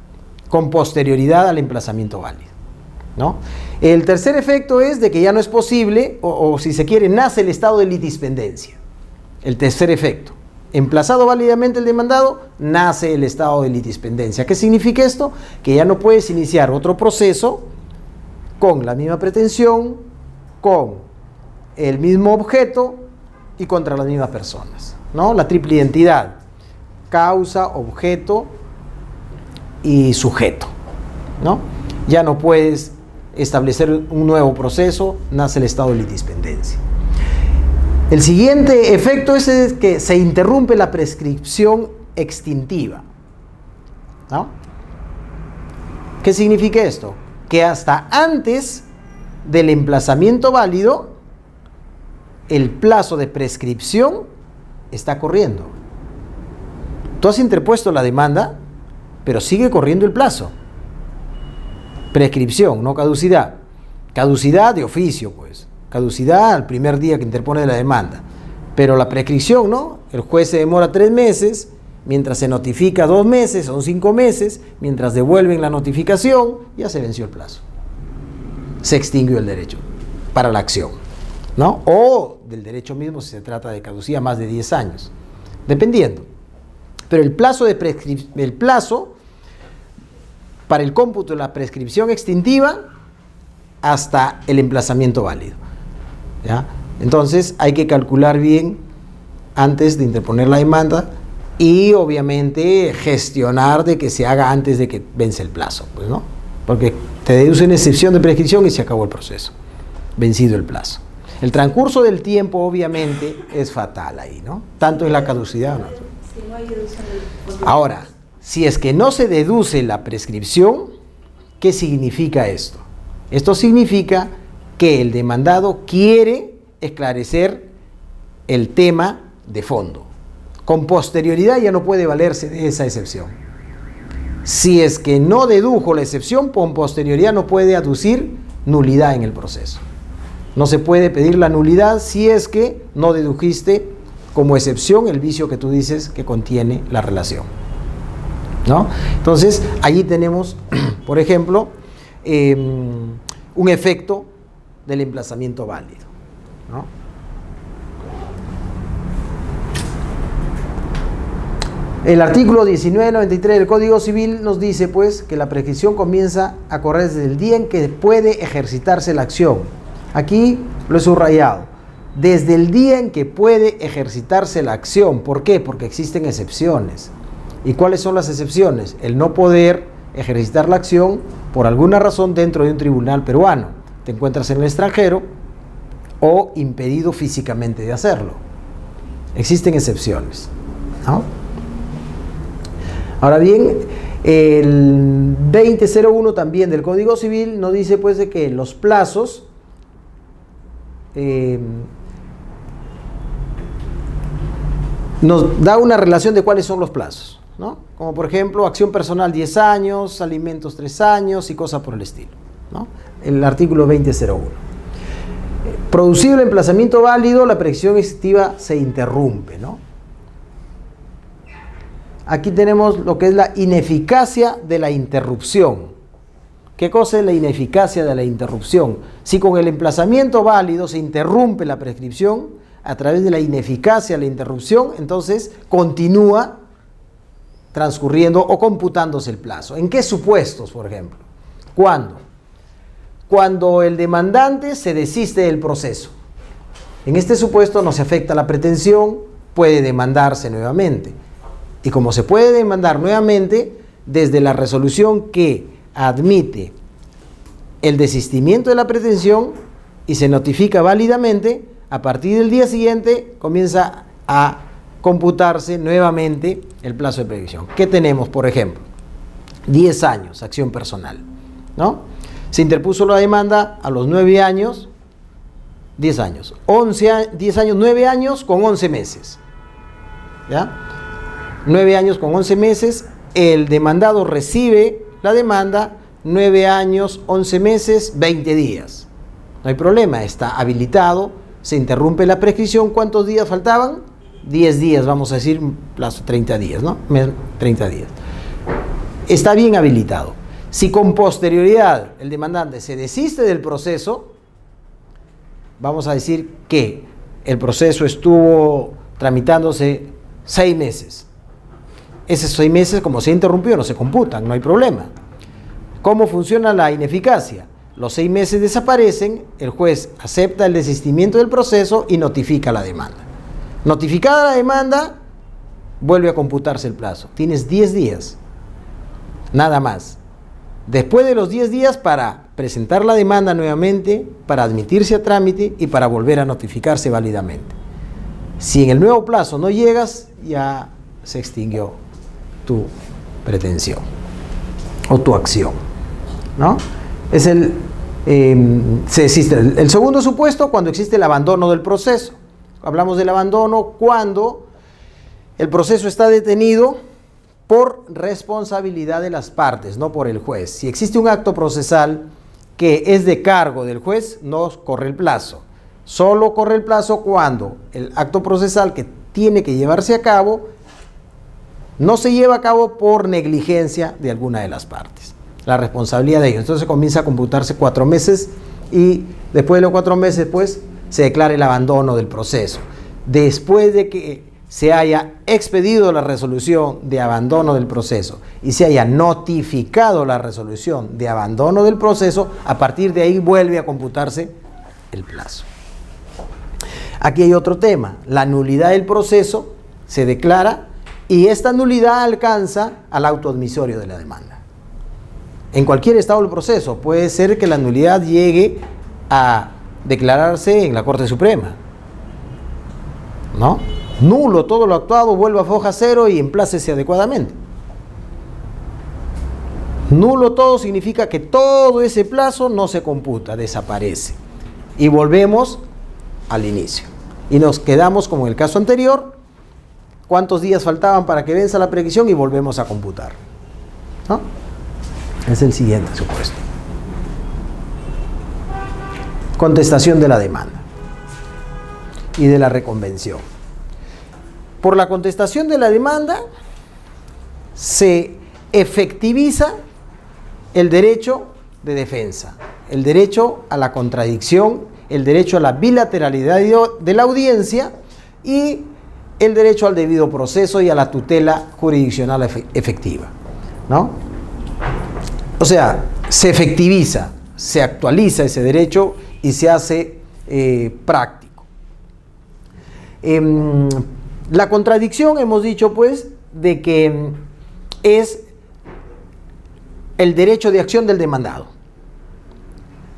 con posterioridad al emplazamiento válido, ¿no? El tercer efecto es de que ya no es posible, o si se quiere, nace el estado de litispendencia. El tercer efecto. Emplazado válidamente el demandado, nace el estado de litispendencia. ¿Qué significa esto? Que ya no puedes iniciar otro proceso con la misma pretensión, con el mismo objeto y contra las mismas personas, ¿no? La triple identidad: causa, objeto y sujeto, ¿no? Ya no puedes establecer un nuevo proceso, nace el estado de litispendencia. El siguiente efecto es que se interrumpe la prescripción extintiva, ¿no? ¿Qué significa esto? Que hasta antes del emplazamiento válido, el plazo de prescripción está corriendo. Tú has interpuesto la demanda, pero sigue corriendo el plazo. Prescripción, no caducidad. Caducidad de oficio, pues. Caducidad al primer día que interpone la demanda. Pero la prescripción, ¿no? El juez se demora 3 meses, mientras se notifica 2 meses, son 5 meses, mientras devuelven la notificación, ya se venció el plazo. Se extinguió el derecho para la acción, ¿no? O del derecho mismo si se trata de caducidad más de 10 años, dependiendo. Pero el plazo para el cómputo de la prescripción extintiva hasta el emplazamiento válido, ¿ya? Entonces hay que calcular bien antes de interponer la demanda y obviamente gestionar de que se haga antes de que vence el plazo, pues, ¿no? Porque te deduce una excepción de prescripción y se acabó el proceso, vencido el plazo. El transcurso del tiempo obviamente es fatal ahí, ¿no? Tanto en la caducidad, ¿no? Ahora, si es que no se deduce la prescripción, ¿qué significa esto? Esto significa que el demandado quiere esclarecer el tema de fondo. Con posterioridad ya no puede valerse de esa excepción. Si es que no dedujo la excepción, con posterioridad no puede aducir nulidad en el proceso. No se puede pedir la nulidad si es que no dedujiste como excepción el vicio que tú dices que contiene la relación, ¿no? Entonces, allí tenemos, por ejemplo, un efecto del emplazamiento válido, ¿no? El artículo 1993 del Código Civil nos dice pues que la prescripción comienza a correr desde el día en que puede ejercitarse la acción. Aquí lo he subrayado. Desde el día en que puede ejercitarse la acción. ¿Por qué? Porque existen excepciones. ¿Y cuáles son las excepciones? El no poder ejercitar la acción por alguna razón dentro de un tribunal peruano. Te encuentras en el extranjero o impedido físicamente de hacerlo. Existen excepciones, ¿no? Ahora bien, el 2001 también del Código Civil nos dice pues de que los plazos nos da una relación de cuáles son los plazos, ¿no? Como por ejemplo, acción personal 10 años, alimentos 3 años y cosas por el estilo, ¿no? El artículo 2001. Producido el emplazamiento válido, la prescripción ejecutiva se interrumpe, ¿no? Aquí tenemos lo que es la ineficacia de la interrupción. ¿Qué cosa es la ineficacia de la interrupción? Si con el emplazamiento válido se interrumpe la prescripción, a través de la ineficacia de la interrupción, entonces continúa transcurriendo o computándose el plazo. ¿En qué supuestos, por ejemplo? ¿Cuándo? Cuando el demandante se desiste del proceso. En este supuesto no se afecta la pretensión, puede demandarse nuevamente. Y como se puede demandar nuevamente, desde la resolución que admite el desistimiento de la pretensión y se notifica válidamente, a partir del día siguiente comienza a computarse nuevamente el plazo de prescripción. ¿Qué tenemos, por ejemplo? 10 años, acción personal, ¿no? Se interpuso la demanda a los 9 años, 10 años, 10 años, 9 años con 11 meses, ¿ya? 9 años con 11 meses, el demandado recibe la demanda, 9 años, 11 meses, 20 días. No hay problema, está habilitado, se interrumpe la prescripción. ¿Cuántos días faltaban? 10 días, vamos a decir, plazo 30 días, ¿no? 30 días. Está bien habilitado. Si con posterioridad el demandante se desiste del proceso, vamos a decir que el proceso estuvo tramitándose 6 meses. Esos 6 meses, como se interrumpió, no se computan, no hay problema. ¿Cómo funciona la ineficacia? Los 6 meses desaparecen, el juez acepta el desistimiento del proceso y notifica la demanda. Notificada la demanda, vuelve a computarse el plazo. Tienes 10 días, nada más. Después de los 10 días para presentar la demanda nuevamente, para admitirse a trámite y para volver a notificarse válidamente. Si en el nuevo plazo no llegas, ya se extinguió tu pretensión o tu acción, ¿no? Es se desiste. El segundo supuesto, cuando existe el abandono del proceso. Hablamos del abandono cuando el proceso está detenido por responsabilidad de las partes, no por el juez. Si existe un acto procesal que es de cargo del juez, no corre el plazo. Solo corre el plazo cuando el acto procesal que tiene que llevarse a cabo no se lleva a cabo por negligencia de alguna de las partes. La responsabilidad de ellos. Entonces comienza a computarse 4 meses y después de los 4 meses pues se declara el abandono del proceso. Después de que se haya expedido la resolución de abandono del proceso y se haya notificado la resolución de abandono del proceso, a partir de ahí vuelve a computarse el plazo. Aquí hay otro tema. La nulidad del proceso se declara y esta nulidad alcanza al auto admisorio de la demanda. En cualquier estado del proceso puede ser que la nulidad llegue a declararse en la Corte Suprema, ¿no? Nulo todo lo actuado, vuelva a foja cero y emplácese adecuadamente. Nulo todo significa que todo ese plazo no se computa, desaparece. Y volvemos al inicio. Y nos quedamos como en el caso anterior, cuántos días faltaban para que venza la prescripción y volvemos a computar, ¿no? Es el siguiente supuesto. Contestación de la demanda y de la reconvención. Por la contestación de la demanda se efectiviza el derecho de defensa, el derecho a la contradicción, el derecho a la bilateralidad de la audiencia y el derecho al debido proceso y a la tutela jurisdiccional efectiva, ¿no? O sea, se efectiviza, se actualiza ese derecho y se hace práctico. La contradicción, hemos dicho pues, de que es el derecho de acción del demandado.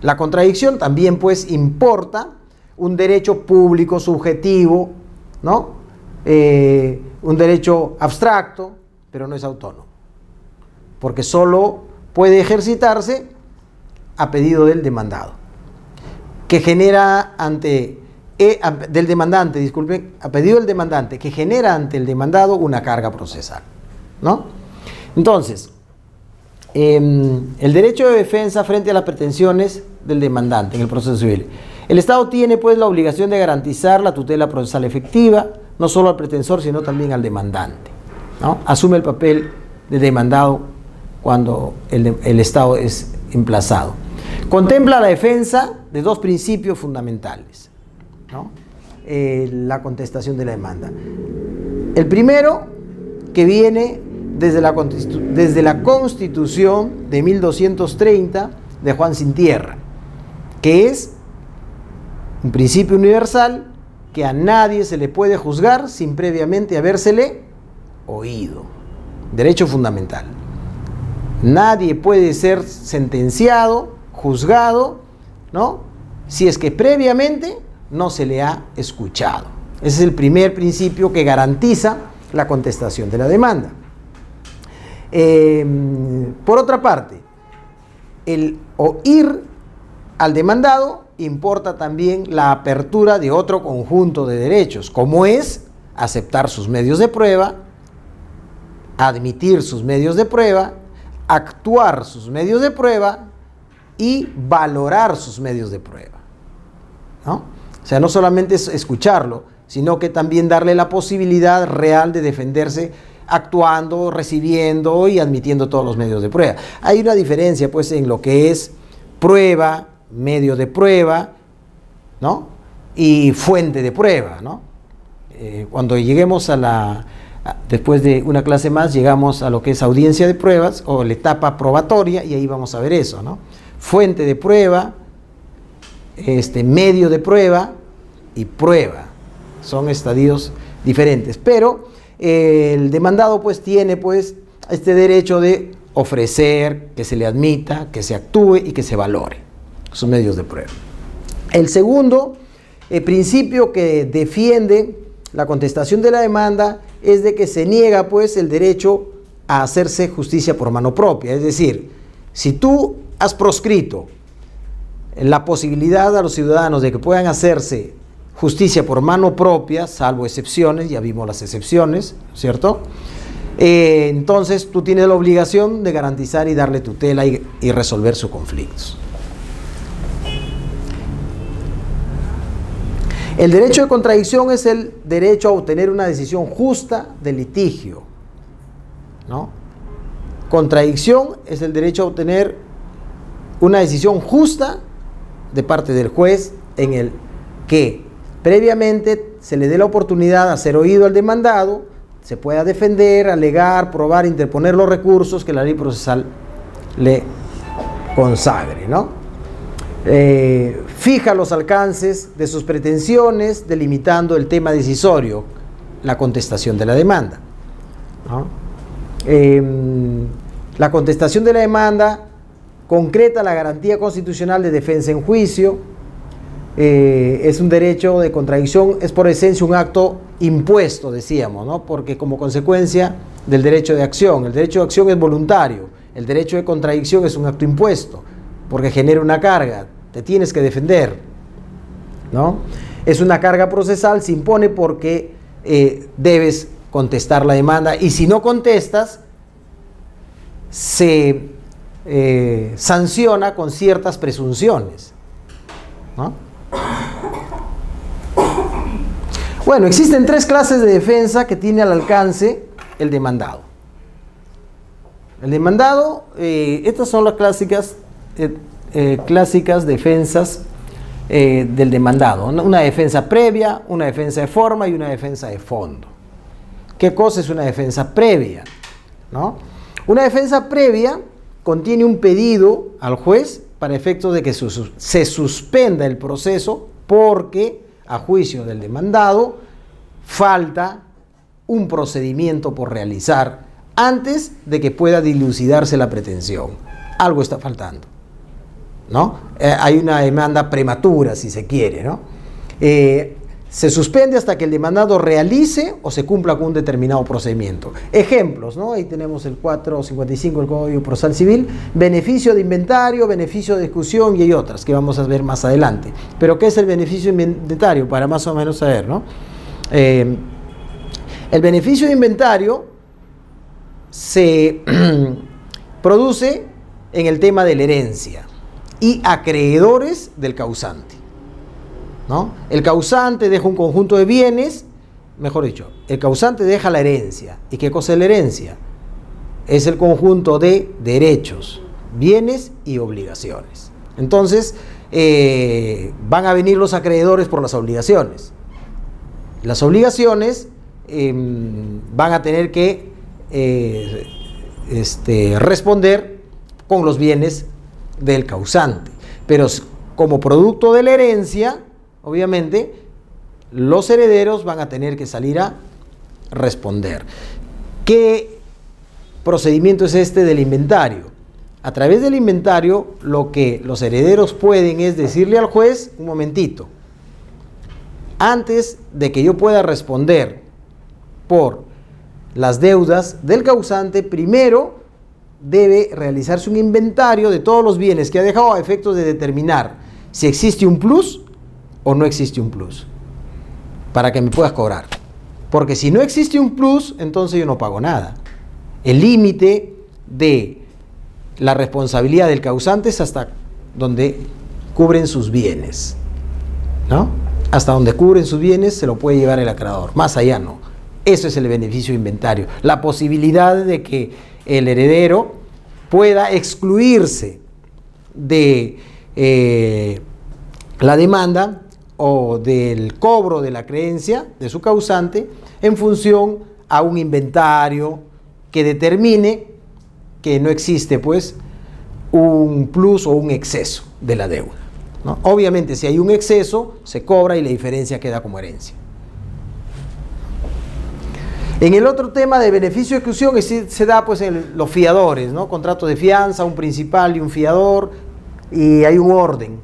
La contradicción también pues importa un derecho público subjetivo, ¿no? Un derecho abstracto, pero no es autónomo, porque solo puede ejercitarse a pedido del demandado, que genera del demandante, disculpen, a pedido del demandante, que genera ante el demandado una carga procesal, ¿no? Entonces, el derecho de defensa frente a las pretensiones del demandante en el proceso civil. El Estado tiene pues la obligación de garantizar la tutela procesal efectiva, no solo al pretensor, sino también al demandante, ¿no? Asume el papel de demandado cuando el Estado es emplazado. Contempla la defensa de dos principios fundamentales, ¿no? La contestación de la demanda. El primero, que viene desde la Constitución de 1230 de Juan Sin Tierra, que es un principio universal que a nadie se le puede juzgar sin previamente habérsele oído. Derecho fundamental. Nadie puede ser sentenciado, juzgado, ¿no?, si es que previamente no se le ha escuchado. Ese es el primer principio que garantiza la contestación de la demanda. Por otra parte, el oír al demandado importa también la apertura de otro conjunto de derechos, como es aceptar sus medios de prueba, admitir sus medios de prueba, actuar sus medios de prueba y valorar sus medios de prueba, ¿no? O sea, no solamente es escucharlo, sino que también darle la posibilidad real de defenderse actuando, recibiendo y admitiendo todos los medios de prueba. Hay una diferencia pues en lo que es prueba, medio de prueba, ¿no?, y fuente de prueba, ¿no? Cuando lleguemos después de una clase más, llegamos a lo que es audiencia de pruebas o la etapa probatoria y ahí vamos a ver eso, ¿no? Fuente de prueba, medio de prueba y prueba. Son estadios diferentes, pero el demandado pues tiene pues este derecho de ofrecer, que se le admita, que se actúe y que se valore sus medios de prueba. El segundo principio que defiende la contestación de la demanda es de que se niega pues el derecho a hacerse justicia por mano propia. Es decir, si tú has proscrito la posibilidad a los ciudadanos de que puedan hacerse justicia por mano propia, salvo excepciones, ya vimos las excepciones, ¿cierto? Entonces tú tienes la obligación de garantizar y darle tutela y resolver sus conflictos. El derecho de contradicción es el derecho a obtener una decisión justa del litigio, ¿no? Contradicción es el derecho a obtener una decisión justa de parte del juez en el que previamente se le dé la oportunidad de hacer oído al demandado, se pueda defender, alegar, probar, interponer los recursos que la ley procesal le consagre, ¿no? Fija los alcances de sus pretensiones, delimitando el tema decisorio, la contestación de la demanda, ¿no? La contestación de la demanda concreta la garantía constitucional de defensa en juicio. Es un derecho de contradicción, es por esencia un acto impuesto, decíamos, ¿no? Porque como consecuencia del derecho de acción, el derecho de acción es voluntario, el derecho de contradicción es un acto impuesto, porque genera una carga, te tienes que defender, ¿no? Es una carga procesal, se impone porque debes contestar la demanda y si no contestas, se sanciona con ciertas presunciones, ¿no? Bueno, existen tres clases de defensa que tiene al alcance el demandado. El demandado, estas son las clásicas defensas del demandado, ¿no? Una defensa previa, una defensa de forma y una defensa de fondo. ¿Qué cosa es una defensa previa? ¿No? Una defensa previa contiene un pedido al juez para efectos de que se suspenda el proceso porque, a juicio del demandado, falta un procedimiento por realizar antes de que pueda dilucidarse la pretensión. Algo está faltando, ¿no? Hay una demanda prematura, si se quiere, ¿no? Se suspende hasta que el demandado realice o se cumpla con un determinado procedimiento. Ejemplos, ¿no? Ahí tenemos el 455 del Código Procesal Civil, beneficio de inventario, beneficio de ejecución y hay otras que vamos a ver más adelante. Pero ¿qué es el beneficio de inventario? Para más o menos saber, ¿no? El beneficio de inventario se produce en el tema de la herencia y acreedores del causante, ¿no? El causante deja un conjunto de bienes, mejor dicho, el causante deja la herencia. ¿Y qué cosa es la herencia? Es el conjunto de derechos, bienes y obligaciones. Entonces, van a venir los acreedores por las obligaciones. Las obligaciones van a tener que responder con los bienes del causante. Pero como producto de la herencia, obviamente, los herederos van a tener que salir a responder. ¿Qué procedimiento es este del inventario? A través del inventario, lo que los herederos pueden es decirle al juez, un momentito, antes de que yo pueda responder por las deudas del causante, primero debe realizarse un inventario de todos los bienes que ha dejado a efectos de determinar si existe un plus o no existe un plus, para que me puedas cobrar. Porque si no existe un plus, entonces yo no pago nada. El límite de la responsabilidad del causante es hasta donde cubren sus bienes, ¿no? Hasta donde cubren sus bienes se lo puede llevar el acreedor, más allá no. Eso es el beneficio de inventario, la posibilidad de que el heredero pueda excluirse de la demanda o del cobro de la creencia de su causante en función a un inventario que determine que no existe pues un plus o un exceso de la deuda, ¿no? Obviamente si hay un exceso se cobra y la diferencia queda como herencia. En el otro tema de beneficio de ejecución se da pues en los fiadores, ¿no? Contrato de fianza, un principal y un fiador, y hay un orden,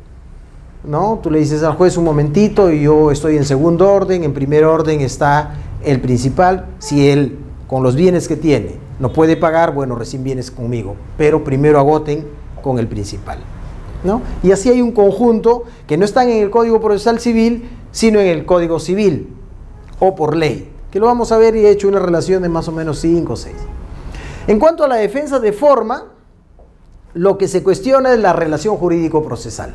¿no? Tú le dices al juez un momentito y yo estoy en segundo orden, en primer orden está el principal. Si él con los bienes que tiene no puede pagar, bueno, recién vienes conmigo, pero primero agoten con el principal, ¿no? Y así hay un conjunto que no están en el Código Procesal Civil, sino en el Código Civil o por ley, que lo vamos a ver y he hecho una relación de más o menos 5 o 6. En cuanto a la defensa de forma, lo que se cuestiona es la relación jurídico-procesal,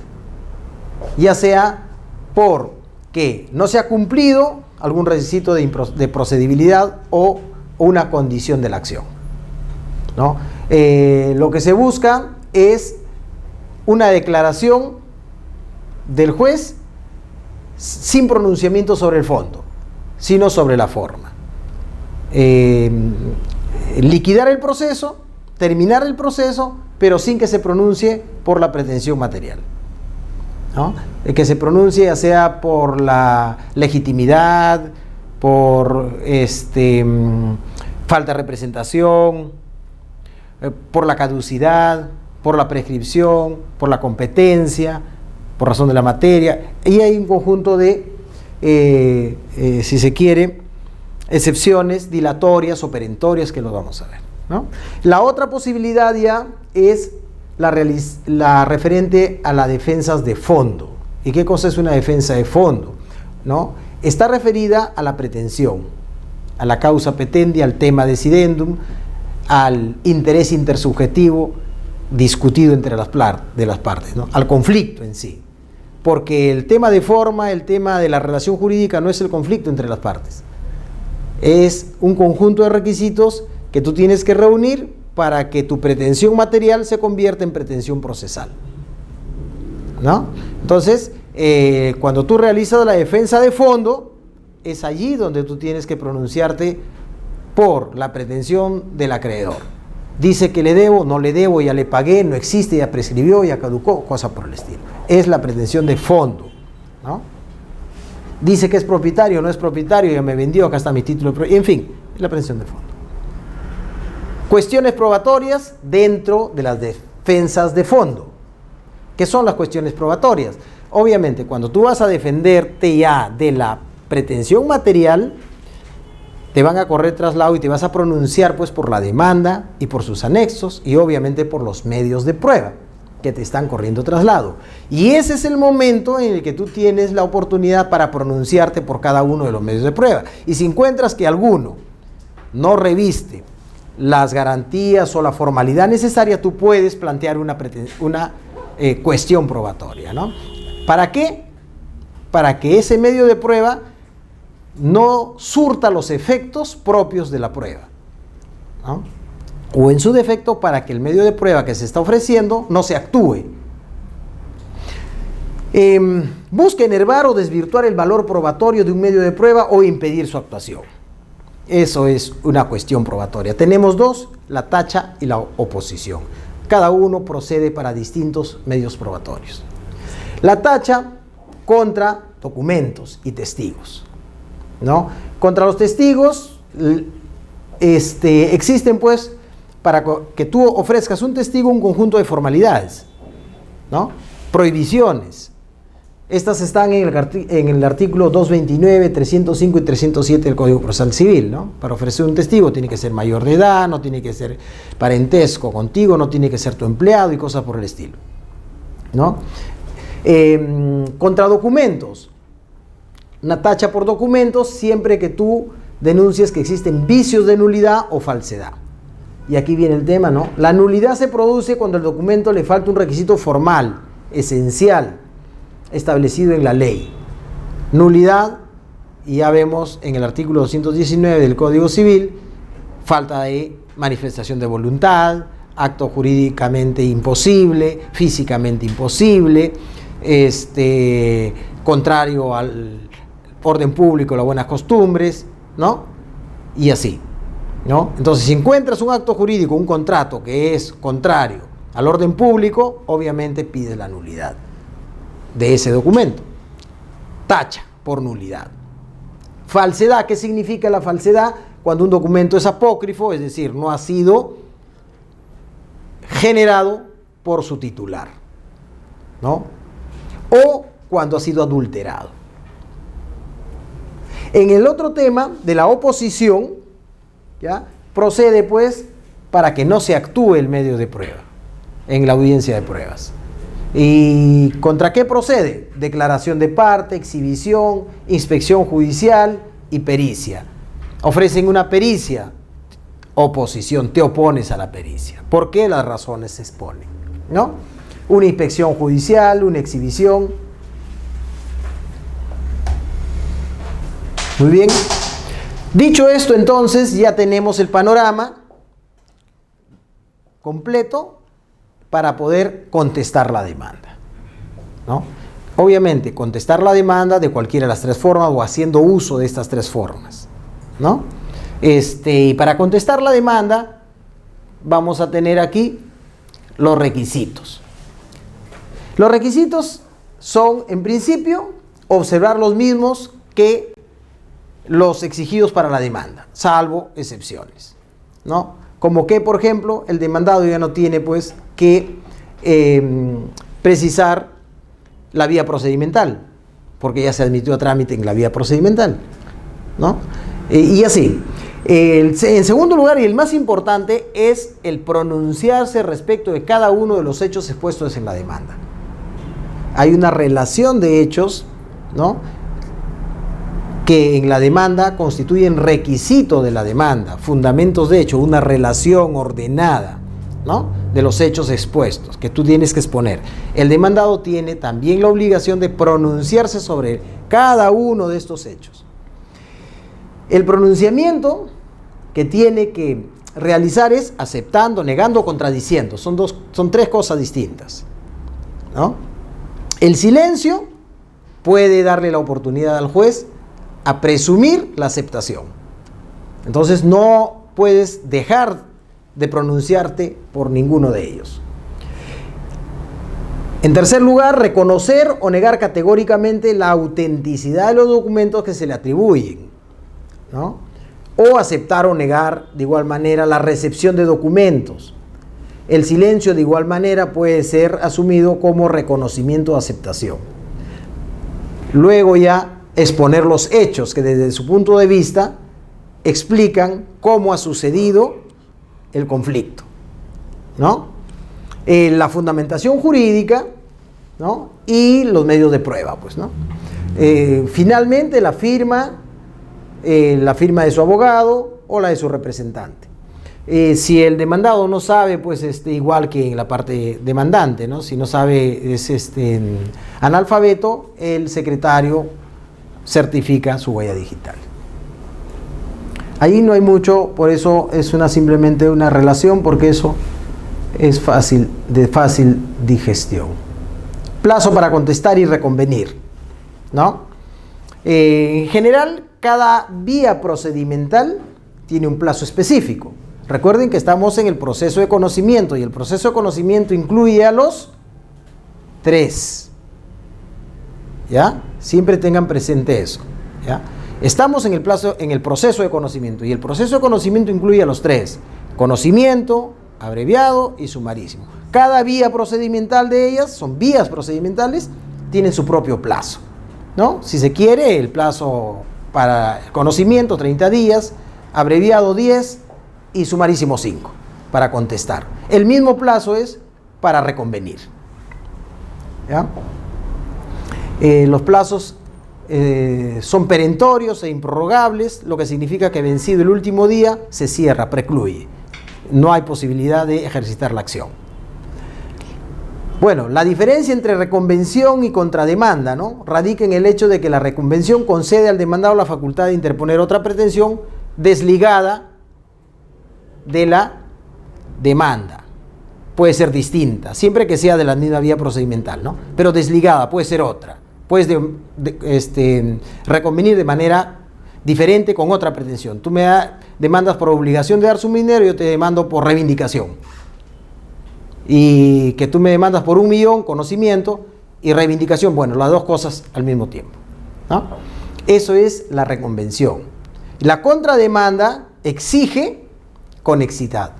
ya sea porque no se ha cumplido algún requisito de procedibilidad o una condición de la acción, ¿no? Lo que se busca es una declaración del juez sin pronunciamiento sobre el fondo, sino sobre la forma. Liquidar el proceso, terminar el proceso, pero sin que se pronuncie por la pretensión material, ¿no? Que se pronuncie ya sea por la legitimidad, por falta de representación, por la caducidad, por la prescripción, por la competencia, por razón de la materia, y hay un conjunto de si se quiere, excepciones dilatorias o perentorias que lo vamos a ver, ¿no? La otra posibilidad ya es la referente a las defensas de fondo. ¿Y qué cosa es una defensa de fondo? ¿No? Está referida a la pretensión, a la causa petendi, al tema decidendum, al interés intersubjetivo discutido entre las partes, ¿no? Al conflicto en sí. Porque el tema de forma, el tema de la relación jurídica no es el conflicto entre las partes. Es un conjunto de requisitos que tú tienes que reunir para que tu pretensión material se convierta en pretensión procesal, ¿no? Entonces, cuando tú realizas la defensa de fondo, es allí donde tú tienes que pronunciarte por la pretensión del acreedor. Dice que le debo, no le debo, ya le pagué, no existe, ya prescribió, ya caducó, cosa por el estilo. Es la pretensión de fondo, ¿no? Dice que es propietario, no es propietario, ya me vendió, acá está mi título de propiedad, en fin, es la pretensión de fondo. Cuestiones probatorias dentro de las defensas de fondo. ¿Qué son las cuestiones probatorias? Obviamente, cuando tú vas a defenderte ya de la pretensión material, te van a correr traslado y te vas a pronunciar pues por la demanda y por sus anexos y obviamente por los medios de prueba que te están corriendo traslado. Y ese es el momento en el que tú tienes la oportunidad para pronunciarte por cada uno de los medios de prueba. Y si encuentras que alguno no reviste las garantías o la formalidad necesaria, tú puedes plantear una cuestión probatoria, ¿no? ¿Para qué? Para que ese medio de prueba no surta los efectos propios de la prueba, ¿no? O en su defecto, para que el medio de prueba que se está ofreciendo no se actúe. Busca enervar o desvirtuar el valor probatorio de un medio de prueba o impedir su actuación. Eso es una cuestión probatoria. Tenemos dos, la tacha y la oposición. Cada uno procede para distintos medios probatorios. La tacha contra documentos y testigos, ¿no? Contra los testigos existen pues, para que tú ofrezcas un testigo, un conjunto de formalidades, ¿no? Prohibiciones. Estas están en el artículo 229, 305 y 307 del Código Procesal Civil, ¿no? Para ofrecer un testigo tiene que ser mayor de edad, no tiene que ser parentesco contigo, no tiene que ser tu empleado y cosas por el estilo, ¿no? Contra documentos. Una tacha por documentos siempre que tú denuncies que existen vicios de nulidad o falsedad. Y aquí viene el tema, ¿no? La nulidad se produce cuando al documento le falta un requisito formal, esencial, establecido en la ley. Nulidad, y ya vemos en el artículo 219 del Código Civil, falta de manifestación de voluntad, acto jurídicamente imposible, físicamente imposible, contrario al orden público, las buenas costumbres, ¿no? Y así, ¿no? Entonces, si encuentras un acto jurídico, un contrato que es contrario al orden público, obviamente pides la nulidad de ese documento. Tacha por nulidad. Falsedad, ¿qué significa la falsedad? Cuando un documento es apócrifo, es decir, no ha sido generado por su titular, ¿no? O cuando ha sido adulterado. En el otro tema de la oposición, ¿ya? Procede pues para que no se actúe el medio de prueba en la audiencia de pruebas. ¿Y contra qué procede? Declaración de parte, exhibición, inspección judicial y pericia. Ofrecen una pericia, oposición, te opones a la pericia. ¿Por qué? Las razones se exponen, ¿no? Una inspección judicial, una exhibición. Muy bien. Dicho esto, entonces, ya tenemos el panorama completo para poder contestar la demanda, ¿no? Obviamente, contestar la demanda de cualquiera de las tres formas o haciendo uso de estas tres formas, ¿no? Y para contestar la demanda vamos a tener aquí los requisitos. Los requisitos son, en principio, observar los mismos que los exigidos para la demanda, salvo excepciones, ¿no? Como que, por ejemplo, el demandado ya no tiene pues que precisar la vía procedimental, porque ya se admitió a trámite en la vía procedimental, ¿no? Y así. En segundo lugar, y el más importante, es el pronunciarse respecto de cada uno de los hechos expuestos en la demanda. Hay una relación de hechos, ¿no?, que en la demanda constituyen requisito de la demanda, fundamentos de hecho, una relación ordenada, ¿no?, de los hechos expuestos, que tú tienes que exponer. El demandado tiene también la obligación de pronunciarse sobre cada uno de estos hechos. El pronunciamiento que tiene que realizar es aceptando, negando, contradiciendo. Son tres cosas distintas, ¿no? El silencio puede darle la oportunidad al juez a presumir la aceptación. Entonces no puedes dejar de pronunciarte por ninguno de ellos. En tercer lugar, reconocer o negar categóricamente la autenticidad de los documentos que se le atribuyen, ¿no? O aceptar o negar de igual manera la recepción de documentos. El silencio de igual manera puede ser asumido como reconocimiento de aceptación. Luego ya exponer los hechos que desde su punto de vista explican cómo ha sucedido el conflicto, ¿no? La fundamentación jurídica, ¿no? Y los medios de prueba, pues, ¿no? Finalmente la firma de su abogado o la de su representante. Si el demandado no sabe, pues igual que en la parte demandante, ¿no? Si no sabe, es analfabeto, el secretario certifica su huella digital. Ahí no hay mucho, por eso es simplemente una relación, porque eso es de fácil digestión. Plazo para contestar y reconvenir, ¿no? En general, cada vía procedimental tiene un plazo específico. Recuerden que estamos en el proceso de conocimiento y el proceso de conocimiento incluye a los 3. ¿Ya? Siempre tengan presente eso. ¿Ya? Estamos en el proceso de conocimiento y el proceso de conocimiento incluye a los 3. Conocimiento, abreviado y sumarísimo. Cada vía procedimental de ellas, son vías procedimentales, tienen su propio plazo, ¿no? Si se quiere, el plazo para el conocimiento, 30 días, abreviado 10 y sumarísimo 5 para contestar. El mismo plazo es para reconvenir. ¿Ya? Los plazos son perentorios e improrrogables, lo que significa que vencido el último día se cierra, precluye. No hay posibilidad de ejercitar la acción. Bueno, la diferencia entre reconvención y contrademanda, ¿no? Radica en el hecho de que la reconvención concede al demandado la facultad de interponer otra pretensión desligada de la demanda. Puede ser distinta, siempre que sea de la misma vía procedimental, ¿no? Pero desligada, puede ser otra. Puedes reconvenir de manera diferente con otra pretensión. Tú me demandas por obligación de dar su dinero, yo te demando por reivindicación. Y que tú me demandas por 1 millón, conocimiento y reivindicación, bueno, las dos cosas al mismo tiempo, ¿no? Eso es la reconvención. La contrademanda exige conexidad,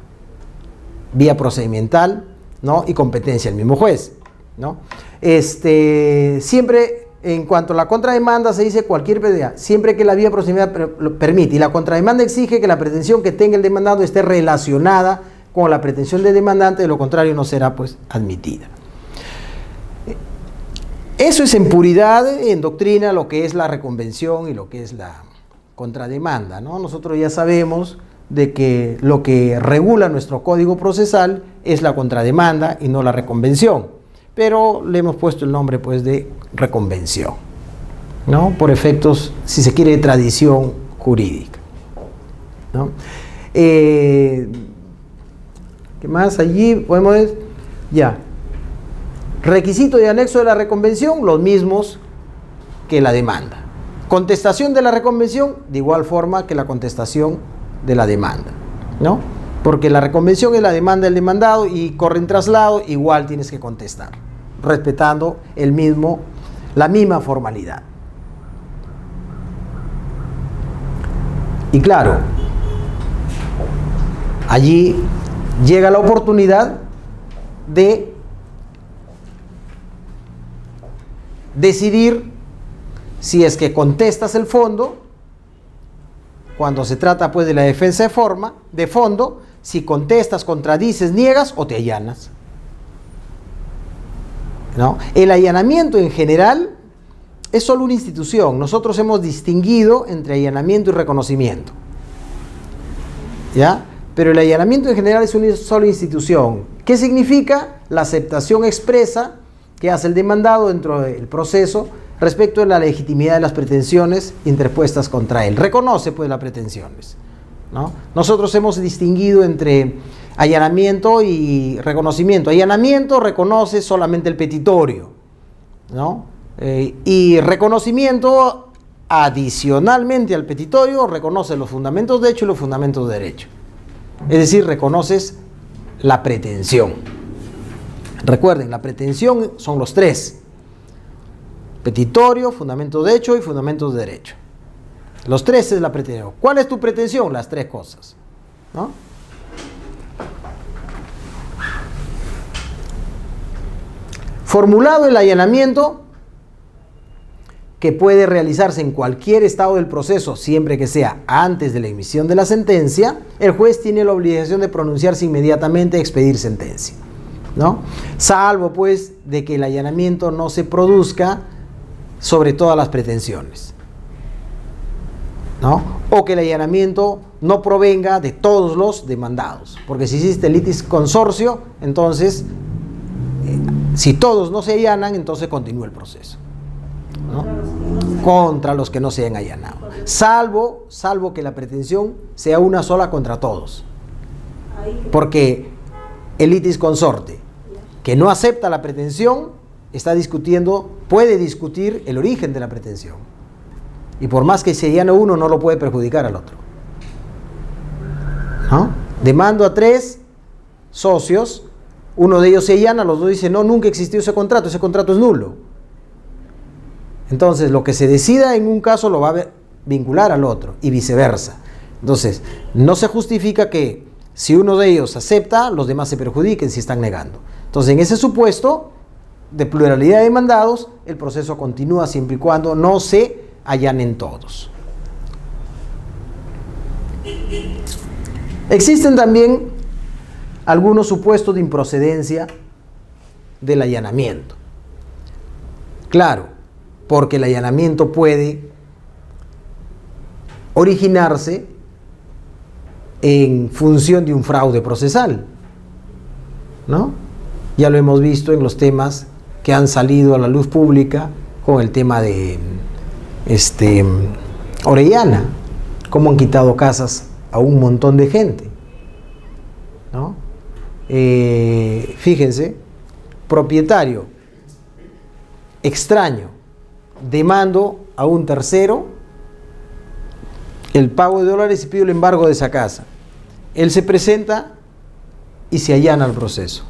vía procedimental, ¿no? Y competencia del mismo juez, ¿no? Siempre en cuanto a la contrademanda se dice cualquier PDA, siempre que la vía procedimental lo permite, y la contrademanda exige que la pretensión que tenga el demandado esté relacionada con la pretensión del demandante, de lo contrario no será pues admitida. Eso es en puridad, en doctrina, lo que es la reconvención y lo que es la contrademanda, ¿no? Nosotros ya sabemos de que lo que regula nuestro código procesal es la contrademanda y no la reconvención, pero le hemos puesto el nombre pues de reconvención, ¿no? Por efectos, si se quiere, de tradición jurídica, ¿no? ¿Qué más? Allí podemos ver, ya, requisito y anexo de la reconvención, los mismos que la demanda. Contestación de la reconvención, de igual forma que la contestación de la demanda, ¿no? Porque la reconvención es la demanda del demandado y corre en traslado, igual tienes que contestar, respetando la misma formalidad. Y claro, allí llega la oportunidad de decidir si es que contestas el fondo, cuando se trata pues de la defensa de fondo, si contestas, contradices, niegas o te allanas, ¿no? El allanamiento en general es solo una institución. Nosotros hemos distinguido entre allanamiento y reconocimiento, ¿ya? Pero el allanamiento en general es una sola institución. ¿Qué significa? La aceptación expresa que hace el demandado dentro del proceso respecto de la legitimidad de las pretensiones interpuestas contra él. Reconoce pues las pretensiones, ¿no? Nosotros hemos distinguido entre allanamiento y reconocimiento. Allanamiento reconoce solamente el petitorio, ¿no? Y reconocimiento, adicionalmente al petitorio, reconoce los fundamentos de hecho y los fundamentos de derecho. Es decir, reconoces la pretensión. Recuerden, la pretensión son los tres: petitorio, fundamento de hecho y fundamentos de derecho. Los tres es la pretensión. ¿Cuál es tu pretensión? Las tres cosas, ¿no? Formulado el allanamiento, que puede realizarse en cualquier estado del proceso, siempre que sea antes de la emisión de la sentencia, el juez tiene la obligación de pronunciarse inmediatamente y expedir sentencia, ¿no? Salvo, pues, de que el allanamiento no se produzca sobre todas las pretensiones, ¿no? O que el allanamiento no provenga de todos los demandados, porque si existe litis consorcio, entonces, si todos no se allanan, entonces continúa el proceso, ¿no? Contra los que no se hayan allanado, salvo que la pretensión sea una sola contra todos, porque el litis consorte que no acepta la pretensión está discutiendo, puede discutir el origen de la pretensión, y por más que se allane uno, no lo puede perjudicar al otro, ¿no? Demando a 3 socios, uno de ellos se allana, los dos dicen no, nunca existió ese contrato es nulo. Entonces, lo que se decida en un caso lo va a vincular al otro y viceversa. Entonces, no se justifica que si uno de ellos acepta, los demás se perjudiquen si están negando. Entonces, en ese supuesto de pluralidad de demandados, el proceso continúa siempre y cuando no se allanen todos. Existen también algunos supuestos de improcedencia del allanamiento. Claro, porque el allanamiento puede originarse en función de un fraude procesal, ¿no? Ya lo hemos visto en los temas que han salido a la luz pública con el tema de Orellana, cómo han quitado casas a un montón de gente, ¿no? Fíjense, propietario extraño demando a un tercero el pago de dólares y pide el embargo de esa casa. Él se presenta y se allana el proceso.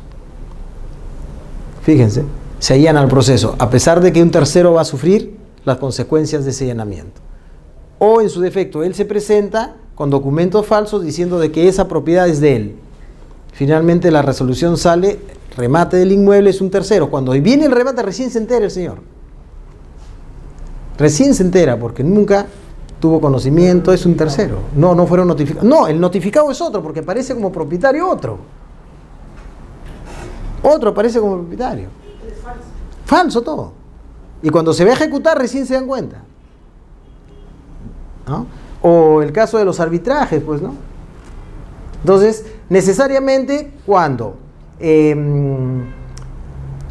Fíjense, se allana el proceso, a pesar de que un tercero va a sufrir las consecuencias de ese allanamiento. O en su defecto, él se presenta con documentos falsos diciendo de que esa propiedad es de él. Finalmente la resolución sale, remate del inmueble es un tercero. Cuando viene el remate recién se entera el señor. Recién se entera porque nunca tuvo conocimiento, es un tercero. No fueron notificados. No, el notificado es otro porque aparece como propietario otro. Otro aparece como propietario. Es falso. Falso todo. Y cuando se va a ejecutar recién se dan cuenta, ¿no? O el caso de los arbitrajes, pues, ¿no? Entonces, necesariamente cuando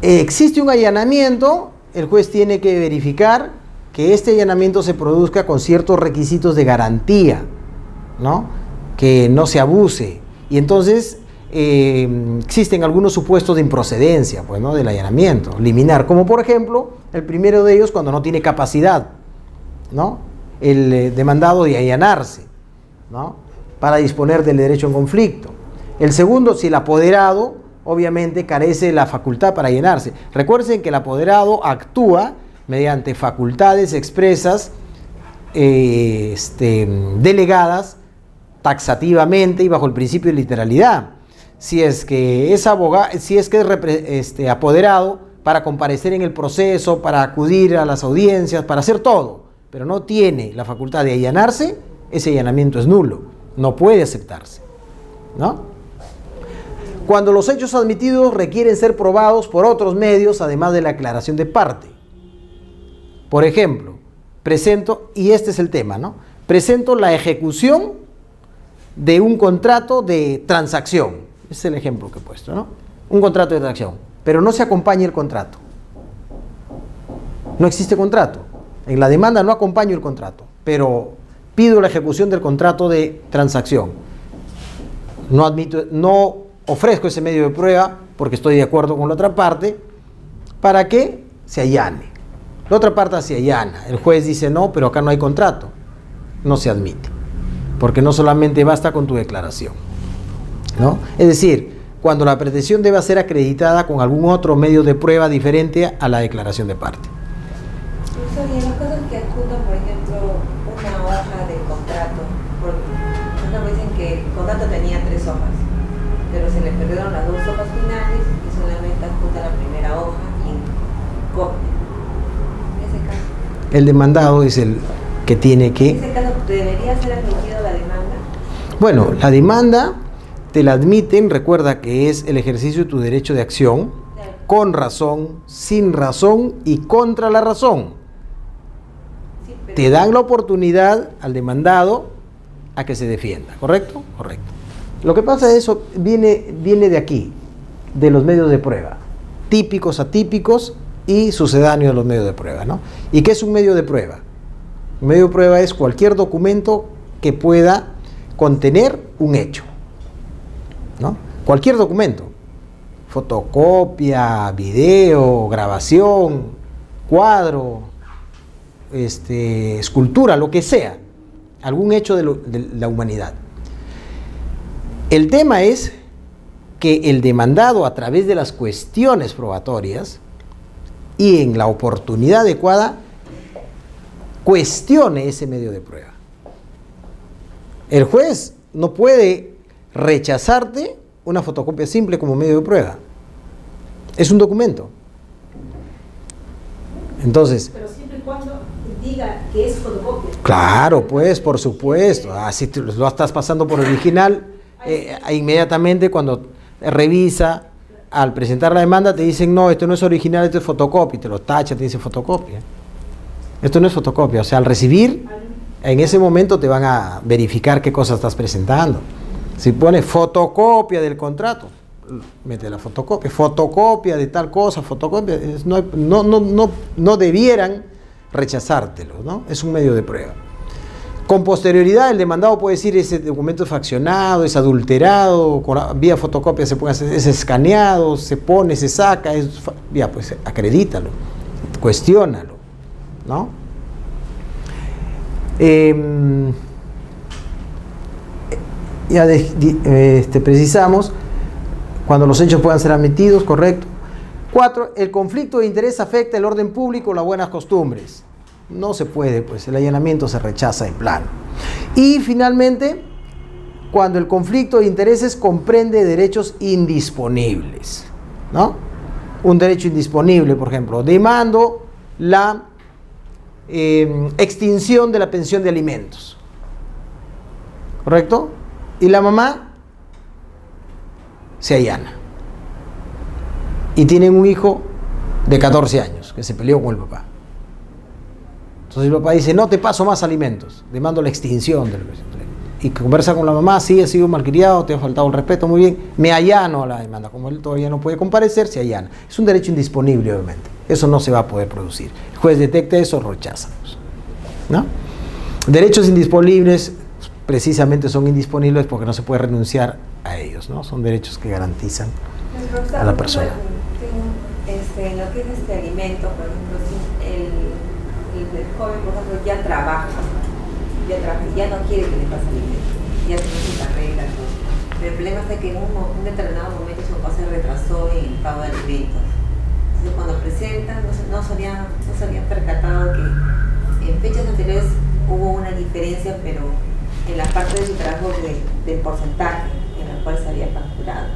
existe un allanamiento, el juez tiene que verificar que este allanamiento se produzca con ciertos requisitos de garantía, ¿no? Que no se abuse. Y entonces existen algunos supuestos de improcedencia, pues, ¿no? Del allanamiento, liminar, como por ejemplo, el primero de ellos cuando no tiene capacidad, ¿no? El demandado de allanarse, ¿no? Para disponer del derecho en conflicto. El segundo, si el apoderado obviamente carece de la facultad para allanarse. Recuerden que el apoderado actúa mediante facultades expresas delegadas taxativamente y bajo el principio de literalidad. Si es que es apoderado para comparecer en el proceso, para acudir a las audiencias, para hacer todo, pero no tiene la facultad de allanarse, ese allanamiento es nulo, no puede aceptarse, ¿no? Cuando los hechos admitidos requieren ser probados por otros medios, además de la aclaración de parte. Por ejemplo, presento, y este es el tema, ¿no? Presento la ejecución de un contrato de transacción. Ese es el ejemplo que he puesto, ¿no? Un contrato de transacción, pero no se acompaña el contrato. No existe contrato. En la demanda no acompaño el contrato, pero pido la ejecución del contrato de transacción. No ofrezco ese medio de prueba porque estoy de acuerdo con la otra parte para que se allane. La otra parte se allana. El juez dice no, pero acá no hay contrato. No se admite. Porque no solamente basta con tu declaración, ¿no? Es decir, cuando la pretensión debe ser acreditada con algún otro medio de prueba diferente a la declaración de parte. Profesor, y en los casos que adjuntan, por ejemplo, una hoja de contrato, porque me dicen que el contrato tenía 3 hojas, pero se le perdieron las 2 hojas finales y solamente adjunta la primera hoja y copia. En ese caso. El demandado es el que tiene que... En ese caso, ¿debería ser admitida la demanda? Bueno, la demanda te la admiten, recuerda que es el ejercicio de tu derecho de acción, Claro. con razón, sin razón y contra la razón. Sí, pero- Te dan la oportunidad al demandado a que se defienda, ¿correcto? Correcto. Lo que pasa es eso viene de aquí, de los medios de prueba, típicos, atípicos y sucedáneos de los medios de prueba, ¿no? ¿Y qué es un medio de prueba? Un medio de prueba es cualquier documento que pueda contener un hecho, ¿no? Cualquier documento, fotocopia, video, grabación, cuadro, escultura, lo que sea, algún hecho de la humanidad. El tema es que el demandado, a través de las cuestiones probatorias y en la oportunidad adecuada, cuestione ese medio de prueba. El juez no puede rechazarte una fotocopia simple como medio de prueba. Es un documento. Entonces, Pero siempre y cuando diga que es fotocopia. claro, pues, por supuesto. Si tú lo estás pasando por original, inmediatamente cuando revisa, al presentar la demanda, te dicen, no, esto no es original, esto es fotocopia. Te lo tacha, te dice fotocopia. Esto no es fotocopia. O sea, al recibir, en ese momento te van a verificar qué cosa estás presentando. Si pones fotocopia del contrato, mete la fotocopia de tal cosa, fotocopia, no debieran rechazártelo, ¿no? Es un medio de prueba. Con posterioridad, el demandado puede decir ese documento es fraccionado, es adulterado, vía fotocopia se puede hacer, es escaneado, se pone, se saca, ya pues acredítalo, cuestiónalo, ¿no? Precisamos cuando los hechos puedan ser admitidos, correcto. 4. El conflicto de interés afecta el orden público o las buenas costumbres. No se puede, pues el allanamiento se rechaza de plano. Y finalmente, cuando el conflicto de intereses comprende derechos indisponibles, ¿no? Un derecho indisponible, por ejemplo, demando la extinción de la pensión de alimentos, ¿correcto? Y la mamá se allana. Y tienen un hijo de 14 años que se peleó con el papá. Entonces el papá dice, no te paso más alimentos, demando la extinción del... Y conversa con la mamá, sí, ha sido malcriado, te ha faltado el respeto, muy bien, me allano a la demanda. Como él todavía no puede comparecer, se allana. Es un derecho indisponible, obviamente. Eso no se va a poder producir. El juez detecta eso, rechaza, ¿no? Derechos indisponibles precisamente son indisponibles porque no se puede renunciar a ellos, ¿no? Son derechos que garantizan a la persona. En lo que es alimento, por ejemplo, si el joven, por ejemplo, ya trabaja, ya no quiere que le pase alimentos, ya tiene su carrera, todo. Pero el problema es que en un determinado momento su papá se retrasó en el pago de alimentos. Entonces, cuando presentan, no se habían percatado que en fechas anteriores hubo una diferencia, pero en la parte de su trabajo del porcentaje en el cual se había facturado.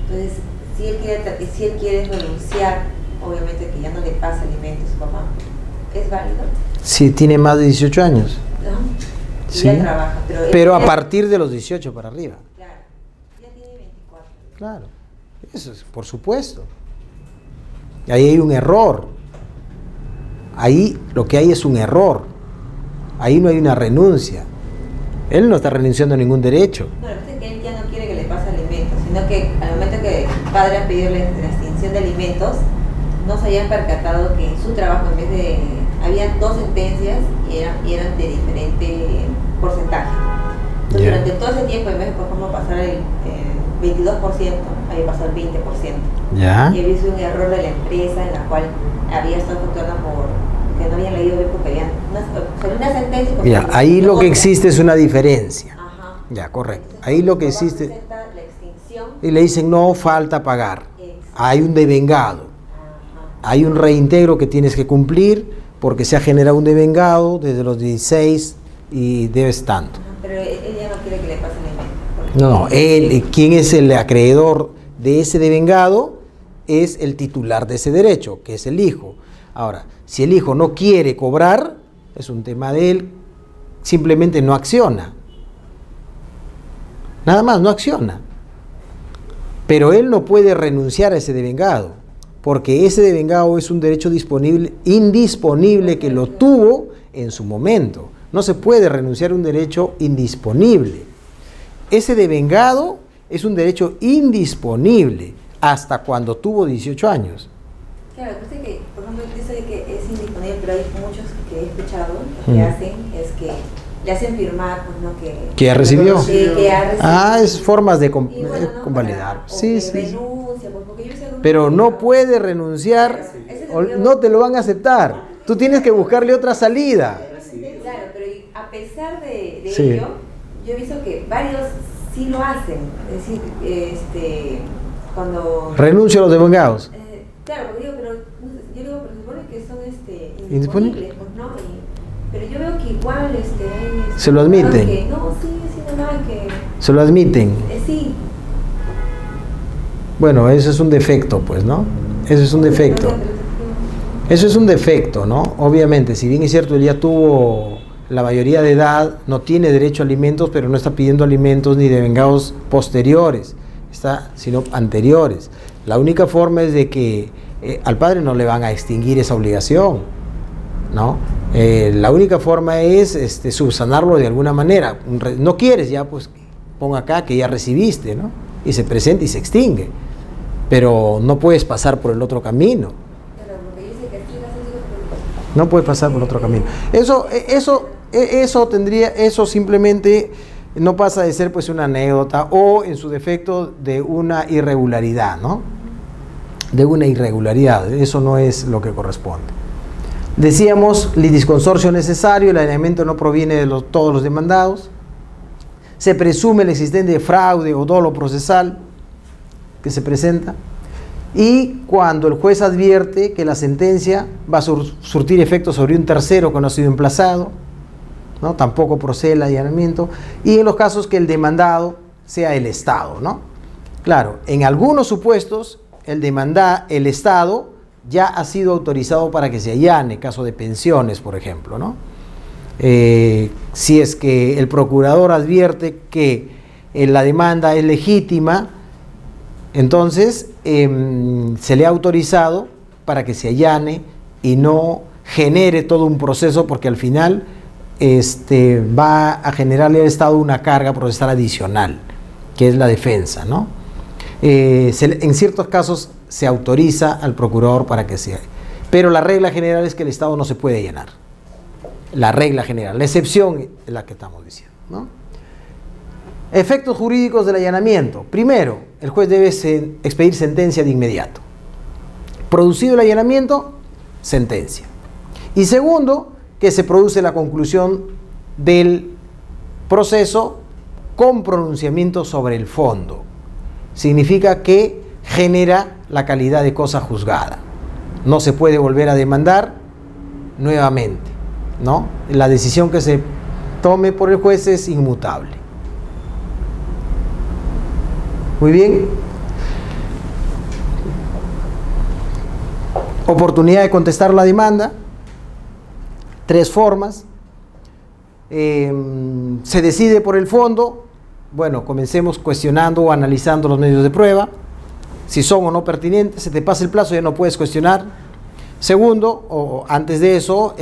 Entonces, si él quiere renunciar, obviamente que ya no le pasa alimentos a su papá, ¿es válido? Si tiene más de 18 años. ¿No? Y Sí. ya trabaja, Pero a partir de los 18 para arriba. Claro, ya tiene 24. Claro, eso es, por supuesto. Ahí hay un error. Ahí lo que hay es un error. Ahí no hay una renuncia. Él no está renunciando a ningún derecho. No, lo que pasa es que él ya no quiere que le pase alimentos, sino que al momento que el padre ha pedido la extinción de alimentos, no se habían percatado que en su trabajo, en vez de... habían 2 sentencias y eran de diferente porcentaje. Entonces, Yeah. durante todo ese tiempo, en vez de, por ejemplo, pasar el 22%, había pasado el 20%. ¿Ya? Y había sido un error de la empresa en la cual había estado facturando por habían leído bien porque habían sobre una sentencia. Mira, ahí lo que existe es una diferencia. Ajá. Ya, correcto. Entonces, Ahí lo que el papá existe... presenta la extinción. Y le dicen, no, falta pagar. Exacto. Hay un devengado. Ajá. Hay un reintegro que tienes que cumplir porque se ha generado un devengado desde los 16 y debes tanto. Ajá, pero ella no quiere que le pase la No, no, él, quien es el acreedor de ese devengado es el titular de ese derecho, que es el hijo. Ahora, si el hijo no quiere cobrar, es un tema de él, simplemente no acciona. Nada más, no acciona. Pero él no puede renunciar a ese devengado, porque ese devengado es un derecho disponible, indisponible, que lo tuvo en su momento. No se puede renunciar a un derecho indisponible. Ese devengado es un derecho indisponible hasta cuando tuvo 18 años. Claro, pues que, por ejemplo, dice que es indisponible, pero hay muchos que he escuchado lo que hacen es que le hacen firmar, pues, ¿no? Que ya recibió. Que ya recibió. Ah, es formas de Y bueno, ¿no? convalidar. O Sí, que sí. renuncia, pues, porque yo sé de un- Pero no puede renunciar, o no te lo van a aceptar. Tú tienes que buscarle otra salida. Claro, pero a pesar de Sí. ello, yo he visto que varios sí lo hacen. Es decir, cuando... Renuncio a los devengados. Claro, porque digo, pero yo digo, pero se supone que son Indisponibles. indisponibles, pues, ¿no? Pero yo veo que igual hay, Se lo admiten. que, no, sí, no hay que... Se lo admiten. Sí. Bueno, eso es un defecto, pues, ¿no? Eso es un defecto. Eso es un defecto, ¿no? Obviamente, si bien es cierto, él ya tuvo la mayoría de edad, no tiene derecho a alimentos, pero no está pidiendo alimentos ni devengados posteriores, sino anteriores. La única forma es de que al padre no le van a extinguir esa obligación, ¿no? La única forma es subsanarlo de alguna manera. No quieres, ya pues pon acá que ya recibiste, ¿no? Y se presenta y se extingue. Pero no puedes pasar por el otro camino. No puedes pasar por otro camino. Eso simplemente no pasa de ser pues una anécdota o en su defecto de una irregularidad, ¿no? De una irregularidad. Eso no es lo que corresponde. Decíamos, litisconsorcio necesario, el alineamiento no proviene de todos los demandados. Se presume la existencia de fraude o dolo procesal que se presenta. Y cuando el juez advierte que la sentencia va a surtir efecto sobre un tercero que no ha sido emplazado, ¿no? Tampoco procede el allanamiento. Y en los casos que el demandado sea el Estado, ¿no? Claro, en algunos supuestos el Estado ya ha sido autorizado para que se allane, caso de pensiones, por ejemplo, ¿no? Si es que el procurador advierte que la demanda es legítima, entonces se le ha autorizado para que se allane y no genere todo un proceso, porque al final va a generarle al Estado una carga procesal adicional, que es la defensa, ¿no? En ciertos casos se autoriza al procurador para que sea, pero la regla general es que el Estado no se puede allanar. La regla general, la excepción es la que estamos diciendo, ¿no? Efectos jurídicos del allanamiento. Primero, el juez debe expedir sentencia de inmediato. Producido el allanamiento, sentencia. Y segundo, que se produce la conclusión del proceso con pronunciamiento sobre el fondo. Significa que genera la calidad de cosa juzgada. No se puede volver a demandar nuevamente, ¿no? La decisión que se tome por el juez es inmutable. Muy bien. Oportunidad de contestar la demanda. 3 formas. Se decide por el fondo. Bueno, comencemos cuestionando o analizando los medios de prueba. Si son o no pertinentes, se te pasa el plazo, ya no puedes cuestionar. Segundo, o antes de eso,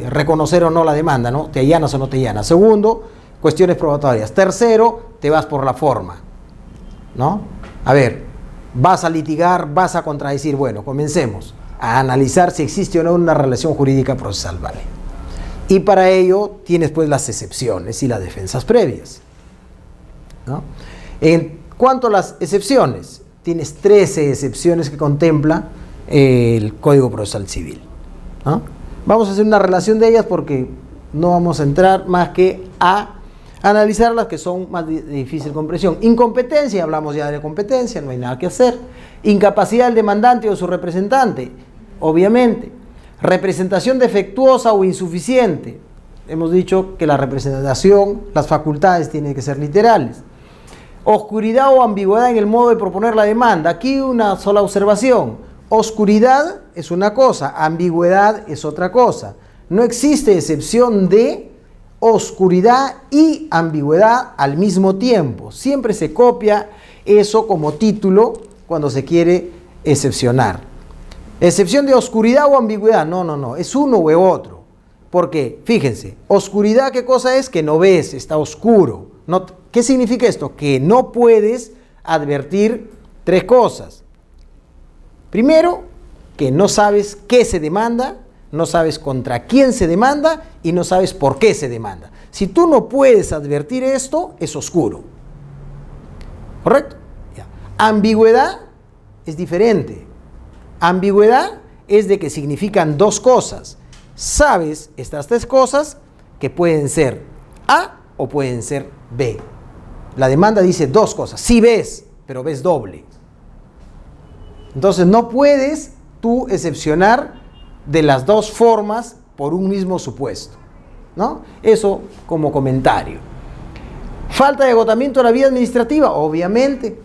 reconocer o no la demanda, ¿no? ¿Te allanas o no te allanas? Segundo, cuestiones probatorias. Tercero, te vas por la forma, ¿no? A ver, vas a litigar, vas a contradecir. Bueno, comencemos a analizar si existe o no una relación jurídica procesal, ¿vale? Y para ello tienes pues las excepciones y las defensas previas, ¿no? En cuanto a las excepciones, tienes 13 excepciones que contempla el Código Procesal Civil, ¿no? Vamos a hacer una relación de ellas porque no vamos a entrar más que a analizar las que son más de difícil comprensión. Incompetencia, hablamos ya de competencia, no hay nada que hacer. Incapacidad del demandante o su representante, obviamente. Representación defectuosa o insuficiente. Hemos dicho que la representación, las facultades tienen que ser literales. Oscuridad o ambigüedad en el modo de proponer la demanda. Aquí una sola observación. Oscuridad es una cosa, ambigüedad es otra cosa. No existe excepción de oscuridad y ambigüedad al mismo tiempo. Siempre se copia eso como título cuando se quiere excepcionar. Excepción de oscuridad o ambigüedad. No. Es uno u otro. Porque, fíjense, oscuridad, ¿qué cosa es? Que no ves, está oscuro. No, ¿qué significa esto? Que no puedes advertir tres cosas. Primero, que no sabes qué se demanda, no sabes contra quién se demanda y no sabes por qué se demanda. Si tú no puedes advertir esto, es oscuro. ¿Correcto? Ya. Ambigüedad es diferente. Ambigüedad es de que significan dos cosas. Sabes estas tres cosas que pueden ser A o pueden ser B. La demanda dice dos cosas. Sí ves, pero ves doble. Entonces no puedes tú excepcionar de las dos formas por un mismo supuesto, ¿no? Eso como comentario. Falta de agotamiento de la vía administrativa, obviamente.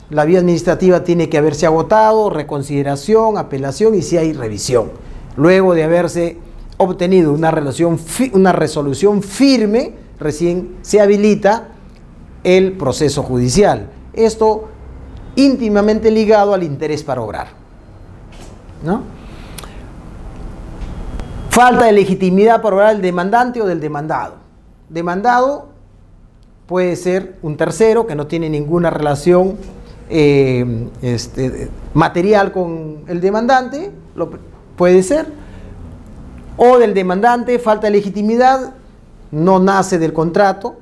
La vía administrativa tiene que haberse agotado, reconsideración, apelación y si hay revisión. Luego de haberse obtenido una resolución firme, recién se habilita el proceso judicial. Esto íntimamente ligado al interés para obrar, ¿no? Falta de legitimidad para obrar del demandante o del demandado. Demandado puede ser un tercero que no tiene ninguna relación material con el demandante, puede ser, o del demandante, falta de legitimidad, no nace del contrato,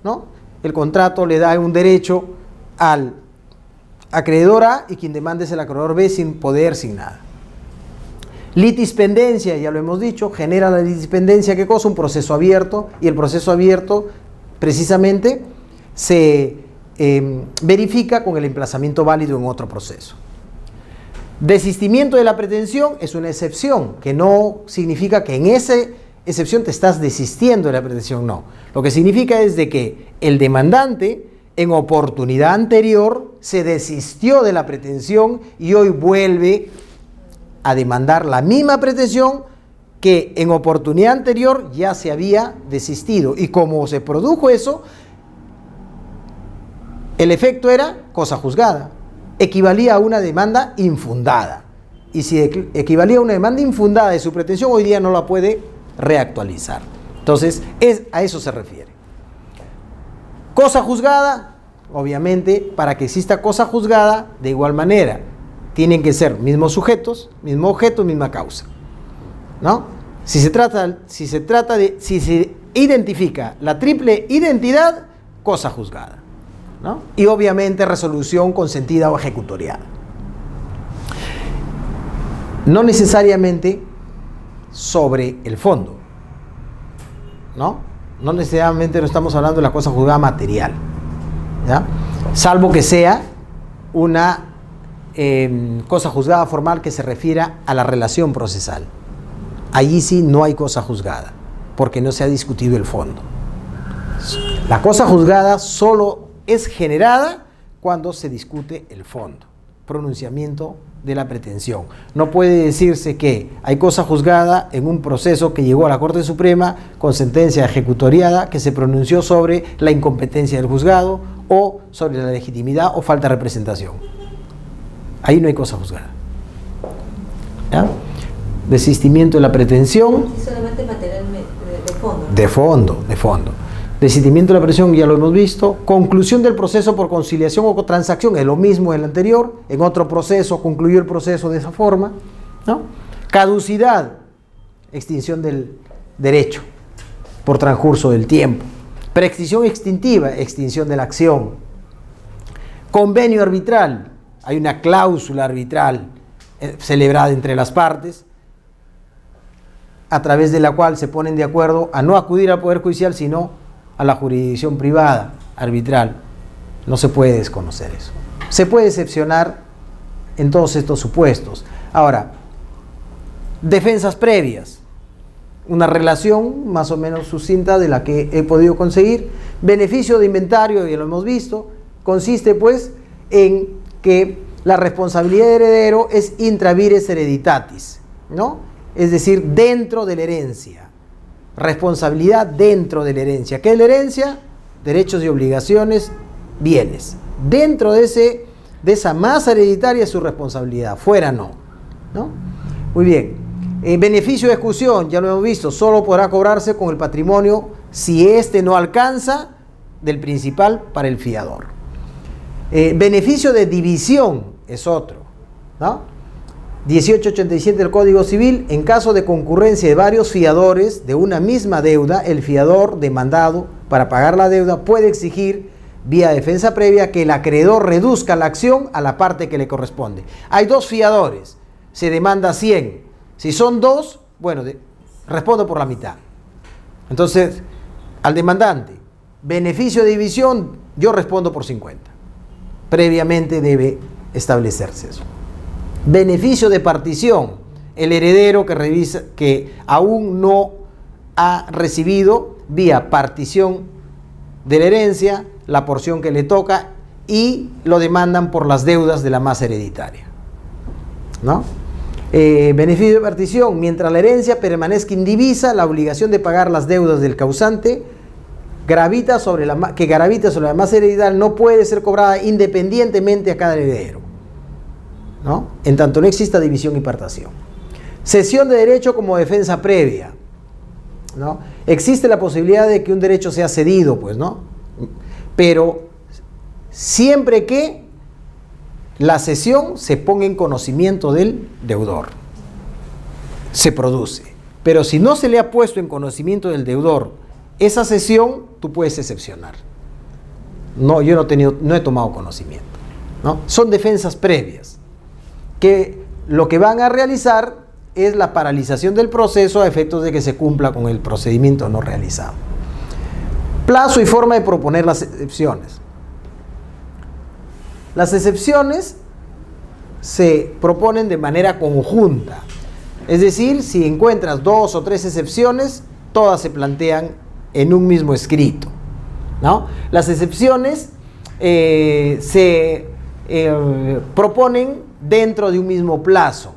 ¿no? El contrato le da un derecho al acreedor A y quien demanda es el acreedor B sin poder, sin nada. Litispendencia, ya lo hemos dicho, genera la litispendencia, ¿qué cosa? Un proceso abierto, y el proceso abierto precisamente se verifica con el emplazamiento válido en otro proceso. Desistimiento de la pretensión es una excepción, que no significa que en esa excepción te estás desistiendo de la pretensión, no. Lo que significa es de que el demandante en oportunidad anterior se desistió de la pretensión y hoy vuelve a demandar la misma pretensión que en oportunidad anterior ya se había desistido. Y como se produjo eso, el efecto era cosa juzgada. Equivalía a una demanda infundada. Y si equivalía a una demanda infundada de su pretensión, hoy día no la puede reactualizar. Entonces, a eso se refiere. Cosa juzgada, obviamente, para que exista cosa juzgada, de igual manera, tienen que ser mismos sujetos, mismo objeto, misma causa, ¿no? Si se identifica la triple identidad, cosa juzgada, ¿no? Y obviamente resolución consentida o ejecutoriada. No necesariamente sobre el fondo, ¿no? No necesariamente no estamos hablando de la cosa juzgada material, ¿ya? Salvo que sea una cosa juzgada formal que se refiera a la relación procesal. Allí sí no hay cosa juzgada, porque no se ha discutido el fondo. La cosa juzgada solo es generada cuando se discute el fondo, pronunciamiento de la pretensión. No puede decirse que hay cosa juzgada en un proceso que llegó a la Corte Suprema con sentencia ejecutoriada que se pronunció sobre la incompetencia del juzgado o sobre la legitimidad o falta de representación. Ahí no hay cosa juzgada, ¿ya? Desistimiento de la pretensión. Solamente material de fondo, ¿no? De fondo. Desistimiento de la pretensión, ya lo hemos visto. Conclusión del proceso por conciliación o transacción, es lo mismo en el anterior. En otro proceso concluyó el proceso de esa forma, ¿no? Caducidad, extinción del derecho por transcurso del tiempo. Prescripción extintiva, extinción de la acción. Convenio arbitral, hay una cláusula arbitral celebrada entre las partes a través de la cual se ponen de acuerdo a no acudir al Poder Judicial, sino a la jurisdicción privada, arbitral. No se puede desconocer eso. Se puede excepcionar en todos estos supuestos. Ahora, defensas previas. Una relación más o menos sucinta de la que he podido conseguir. Beneficio de inventario, ya lo hemos visto, consiste pues en que la responsabilidad de heredero es intra vires hereditatis, ¿no? Es decir, dentro de la herencia. Responsabilidad dentro de la herencia. ¿Qué es la herencia? Derechos y obligaciones, bienes. Dentro de esa masa hereditaria es su responsabilidad, fuera no, ¿no? Muy bien. Beneficio de ejecución, ya lo hemos visto, solo podrá cobrarse con el patrimonio si éste no alcanza del principal para el fiador. Beneficio de división es otro, ¿no? 1887 del Código Civil, en caso de concurrencia de varios fiadores de una misma deuda, el fiador demandado para pagar la deuda puede exigir vía defensa previa que el acreedor reduzca la acción a la parte que le corresponde. Hay dos fiadores, se demanda 100. Si son dos, bueno, respondo por la mitad. Entonces, al demandante, beneficio de división, yo respondo por 50. Previamente debe establecerse eso. Beneficio de partición, el heredero que aún no ha recibido vía partición de la herencia la porción que le toca y lo demandan por las deudas de la masa hereditaria, ¿no? Beneficio de partición, mientras la herencia permanezca indivisa, la obligación de pagar las deudas del causante que gravita sobre la masa hereditaria no puede ser cobrada independientemente a cada heredero, ¿no? En tanto no exista división y partición. Cesión de derecho como defensa previa, ¿no? Existe la posibilidad de que un derecho sea cedido, pues, ¿no? Pero siempre que la cesión se ponga en conocimiento del deudor, se produce. Pero si no se le ha puesto en conocimiento del deudor esa cesión, tú puedes excepcionar. No, yo no he tomado conocimiento, ¿no? Son defensas previas, que lo que van a realizar es la paralización del proceso a efectos de que se cumpla con el procedimiento no realizado. Plazo y forma de proponer las excepciones. Las excepciones se proponen de manera conjunta. Es decir, si encuentras 2 o 3 excepciones, todas se plantean en un mismo escrito, ¿no? Las excepciones se proponen dentro de un mismo plazo,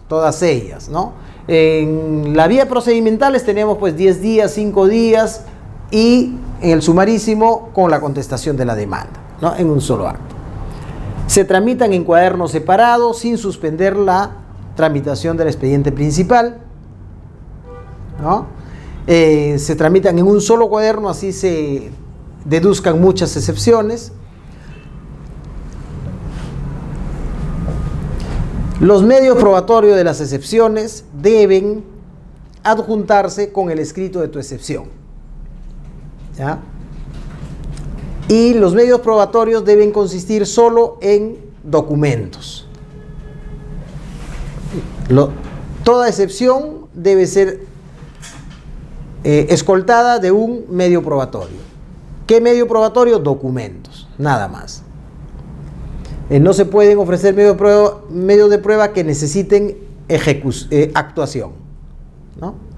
todas ellas, ¿no? En la vía procedimentales tenemos pues 10 días, 5 días y en el sumarísimo con la contestación de la demanda, ¿no? En un solo acto. Se tramitan en cuadernos separados sin suspender la tramitación del expediente principal, ¿no? Se tramitan en un solo cuaderno, así se deduzcan muchas excepciones. Los medios probatorios de las excepciones deben adjuntarse con el escrito de tu excepción, ¿ya? Y los medios probatorios deben consistir solo en documentos. Toda excepción debe ser escoltada de un medio probatorio. ¿Qué medio probatorio? Documentos, nada más. No se pueden ofrecer medios de prueba que necesiten actuación, ¿no?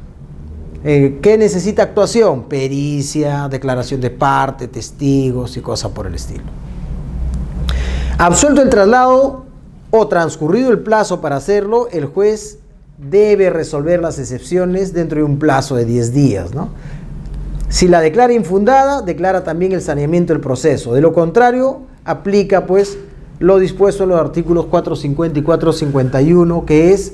¿Qué necesita actuación? Pericia, declaración de parte, testigos y cosas por el estilo. Absuelto el traslado o transcurrido el plazo para hacerlo, el juez debe resolver las excepciones dentro de un plazo de 10 días, ¿no? Si la declara infundada, declara también el saneamiento del proceso. De lo contrario, aplica pues lo dispuesto en los artículos 450 y 451, que es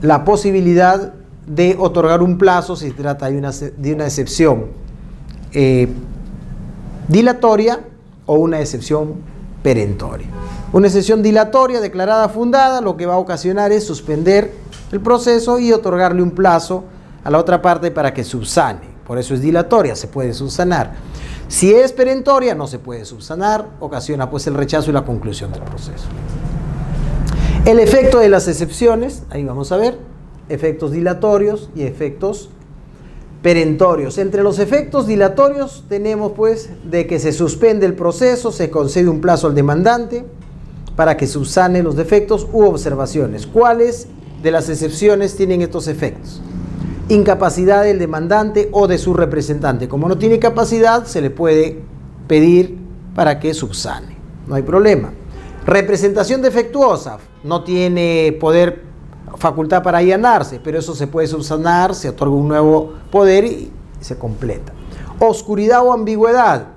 la posibilidad de otorgar un plazo si se trata de una excepción dilatoria o una excepción perentoria. Una excepción dilatoria declarada fundada lo que va a ocasionar es suspender el proceso y otorgarle un plazo a la otra parte para que subsane. Por eso es dilatoria, se puede subsanar. Si es perentoria, no se puede subsanar, ocasiona pues el rechazo y la conclusión del proceso. El efecto de las excepciones, ahí vamos a ver. efectos dilatorios y efectos perentorios. Entre los efectos dilatorios tenemos pues de que se suspende el proceso, se concede un plazo al demandante para que subsane los defectos u observaciones. ¿Cuáles de las excepciones tienen estos efectos? Incapacidad del demandante o de su representante. Como no tiene capacidad, se le puede pedir para que subsane. No hay problema. Representación defectuosa. No tiene poder, facultad para allanarse, pero eso se puede subsanar, se otorga un nuevo poder y se completa. Oscuridad o ambigüedad.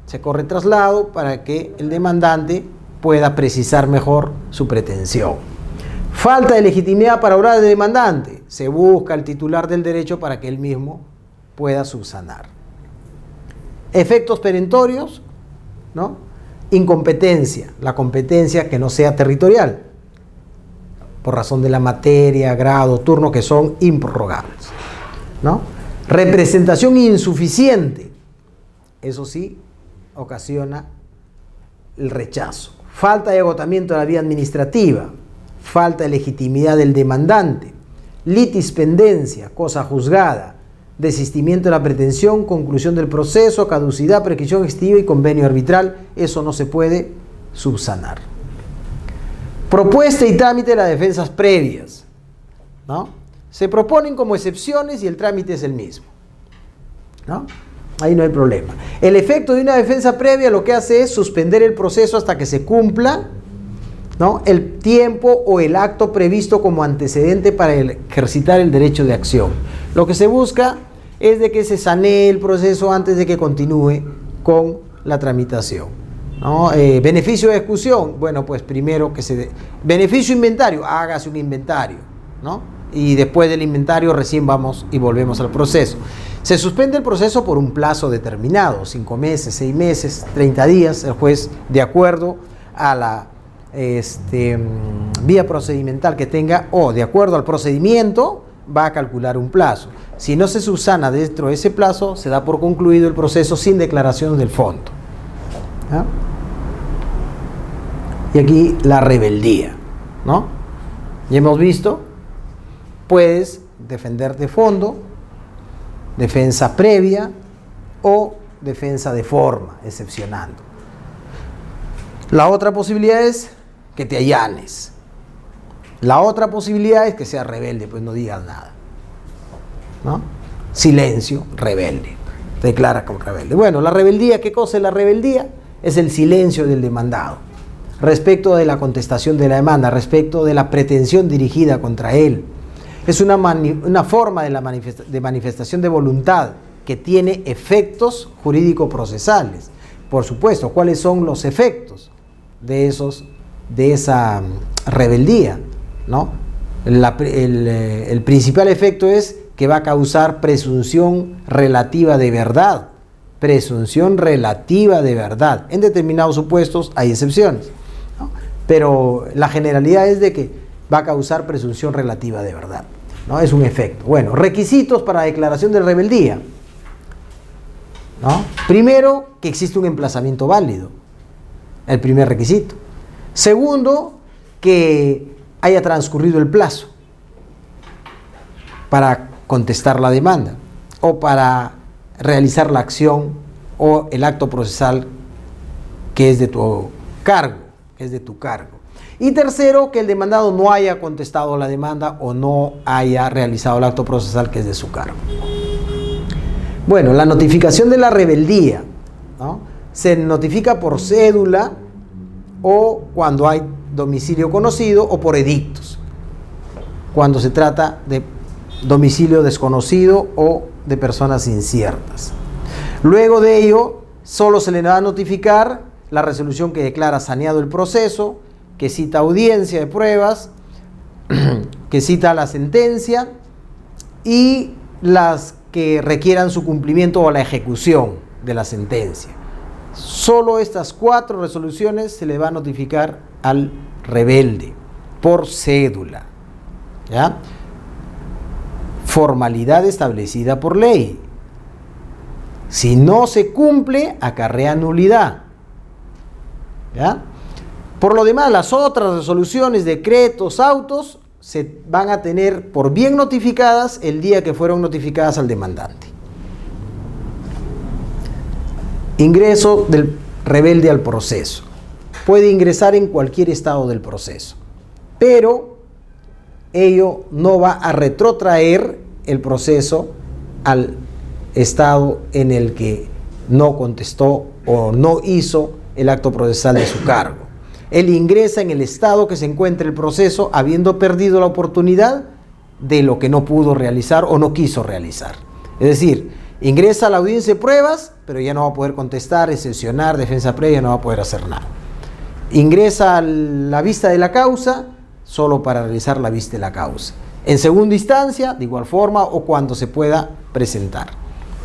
Se corre traslado para que el demandante pueda precisar mejor su pretensión. Falta de legitimidad para obrar de demandante. Se busca al titular del derecho para que él mismo pueda subsanar. Efectos perentorios, ¿no? Incompetencia, la competencia que no sea territorial, por razón de la materia, grado, turno, que son improrrogables, ¿no? Representación insuficiente, eso sí, ocasiona el rechazo. Falta de agotamiento de la vía administrativa, falta de legitimidad del demandante, litispendencia, cosa juzgada, desistimiento de la pretensión, conclusión del proceso, caducidad, prescripción extintiva y convenio arbitral. Eso no se puede subsanar. Propuesta y trámite de las defensas previas, ¿no? Se proponen como excepciones y el trámite es el mismo, ¿no? Ahí no hay problema. El efecto de una defensa previa lo que hace es suspender el proceso hasta que se cumpla, ¿no?, el tiempo o el acto previsto como antecedente para ejercitar el derecho de acción. Lo que se busca es de que se sanee el proceso antes de que continúe con la tramitación, ¿no? Beneficio de ejecución, bueno, pues primero que se... Beneficio inventario, hágase un inventario, ¿no? Y después del inventario recién vamos y volvemos al proceso. Se suspende el proceso por un plazo determinado, 5 meses, 6 meses, 30 días, el juez, de acuerdo a la vía procedimental que tenga o de acuerdo al procedimiento, va a calcular un plazo. Si no se subsana dentro de ese plazo, se da por concluido el proceso sin declaración del fondo, ¿no? Y aquí la rebeldía, ¿no? Ya hemos visto, puedes defender de fondo, defensa previa o defensa de forma, excepcionando. La otra posibilidad es que te allanes. La otra posibilidad es que seas rebelde, pues no digas nada, ¿no? Silencio, rebelde. Te declaras como rebelde. Bueno, la rebeldía, ¿qué cosa es la rebeldía? Es el silencio del demandado respecto de la contestación de la demanda, respecto de la pretensión dirigida contra él. Es una forma de manifestación de voluntad que tiene efectos jurídico-procesales. Por supuesto, ¿cuáles son los efectos de esa rebeldía, ¿no? El principal efecto es que va a causar presunción relativa de verdad. Presunción relativa de verdad. En determinados supuestos hay excepciones, ¿no? Pero la generalidad es de que va a causar presunción relativa de verdad, ¿no? Es un efecto. Bueno, requisitos para declaración de rebeldía, ¿no? Primero, que existe un emplazamiento válido. El primer requisito. Segundo, que haya transcurrido el plazo para contestar la demanda o para realizar la acción o el acto procesal que es de tu cargo, Y tercero, que el demandado no haya contestado la demanda o no haya realizado el acto procesal que es de su cargo. Bueno, la notificación de la rebeldía, ¿no? Se notifica por cédula o cuando hay domicilio conocido o por edictos, cuando se trata de domicilio desconocido o de personas inciertas. Luego de ello, solo se le va a notificar la resolución que declara saneado el proceso, que cita audiencia de pruebas, que cita la sentencia y las que requieran su cumplimiento o la ejecución de la sentencia. Solo estas 4 resoluciones se le va a notificar al rebelde por cédula, ¿ya? Formalidad establecida por ley. Si no se cumple, acarrea nulidad, ¿ya? Por lo demás, las otras resoluciones, decretos, autos, se van a tener por bien notificadas el día que fueron notificadas al demandante. Ingreso del rebelde al proceso. Puede ingresar en cualquier estado del proceso, pero ello no va a retrotraer el proceso al estado en el que no contestó o no hizo el acto procesal de su cargo. Él ingresa en el estado que se encuentra el proceso, habiendo perdido la oportunidad de lo que no pudo realizar o no quiso realizar. Es decir, ingresa a la audiencia de pruebas, pero ya no va a poder contestar, excepcionar, defensa previa, no va a poder hacer nada. Ingresa a la vista de la causa, solo para realizar la vista de la causa. En segunda instancia, de igual forma, o cuando se pueda presentar,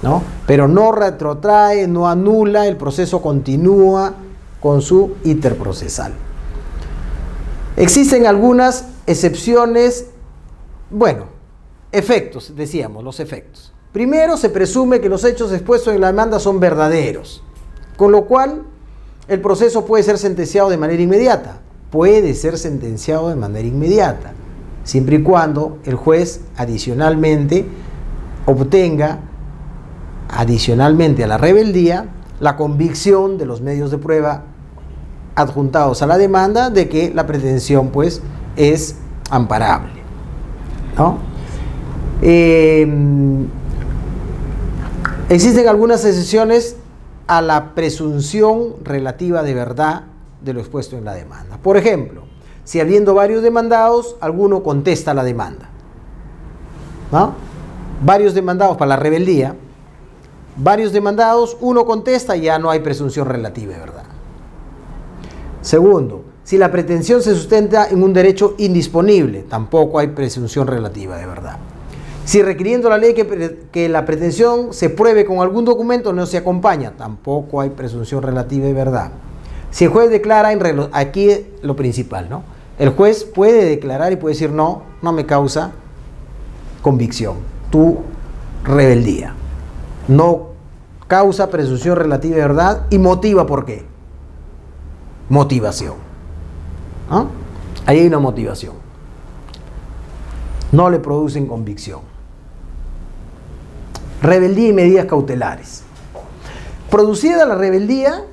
¿no? Pero no retrotrae, no anula, el proceso continúa con su íter procesal. Existen algunas excepciones, bueno, efectos, decíamos, los efectos. Primero, se presume que los hechos expuestos en la demanda son verdaderos, con lo cual el proceso puede ser sentenciado de manera inmediata. Puede ser sentenciado de manera inmediata, siempre y cuando el juez adicionalmente obtenga, adicionalmente a la rebeldía, la convicción de los medios de prueba adjuntados a la demanda de que la pretensión pues es amparable, ¿no? Existen algunas excepciones a la presunción relativa de verdad de lo expuesto en la demanda. Por ejemplo, si habiendo varios demandados, alguno contesta la demanda, ¿no? Varios demandados para la rebeldía, varios demandados, uno contesta y ya no hay presunción relativa de verdad. Segundo, si la pretensión se sustenta en un derecho indisponible, tampoco hay presunción relativa de verdad. Si requiriendo la ley que la pretensión se pruebe con algún documento no se acompaña, tampoco hay presunción relativa de verdad. Si el juez declara, aquí lo principal, ¿no? El juez puede declarar y puede decir no me causa convicción, tu rebeldía. No causa presunción relativa de verdad y motiva por qué. Motivación, ¿no? Ahí hay una motivación. No le producen convicción. Rebeldía y medidas cautelares. Producida la rebeldía,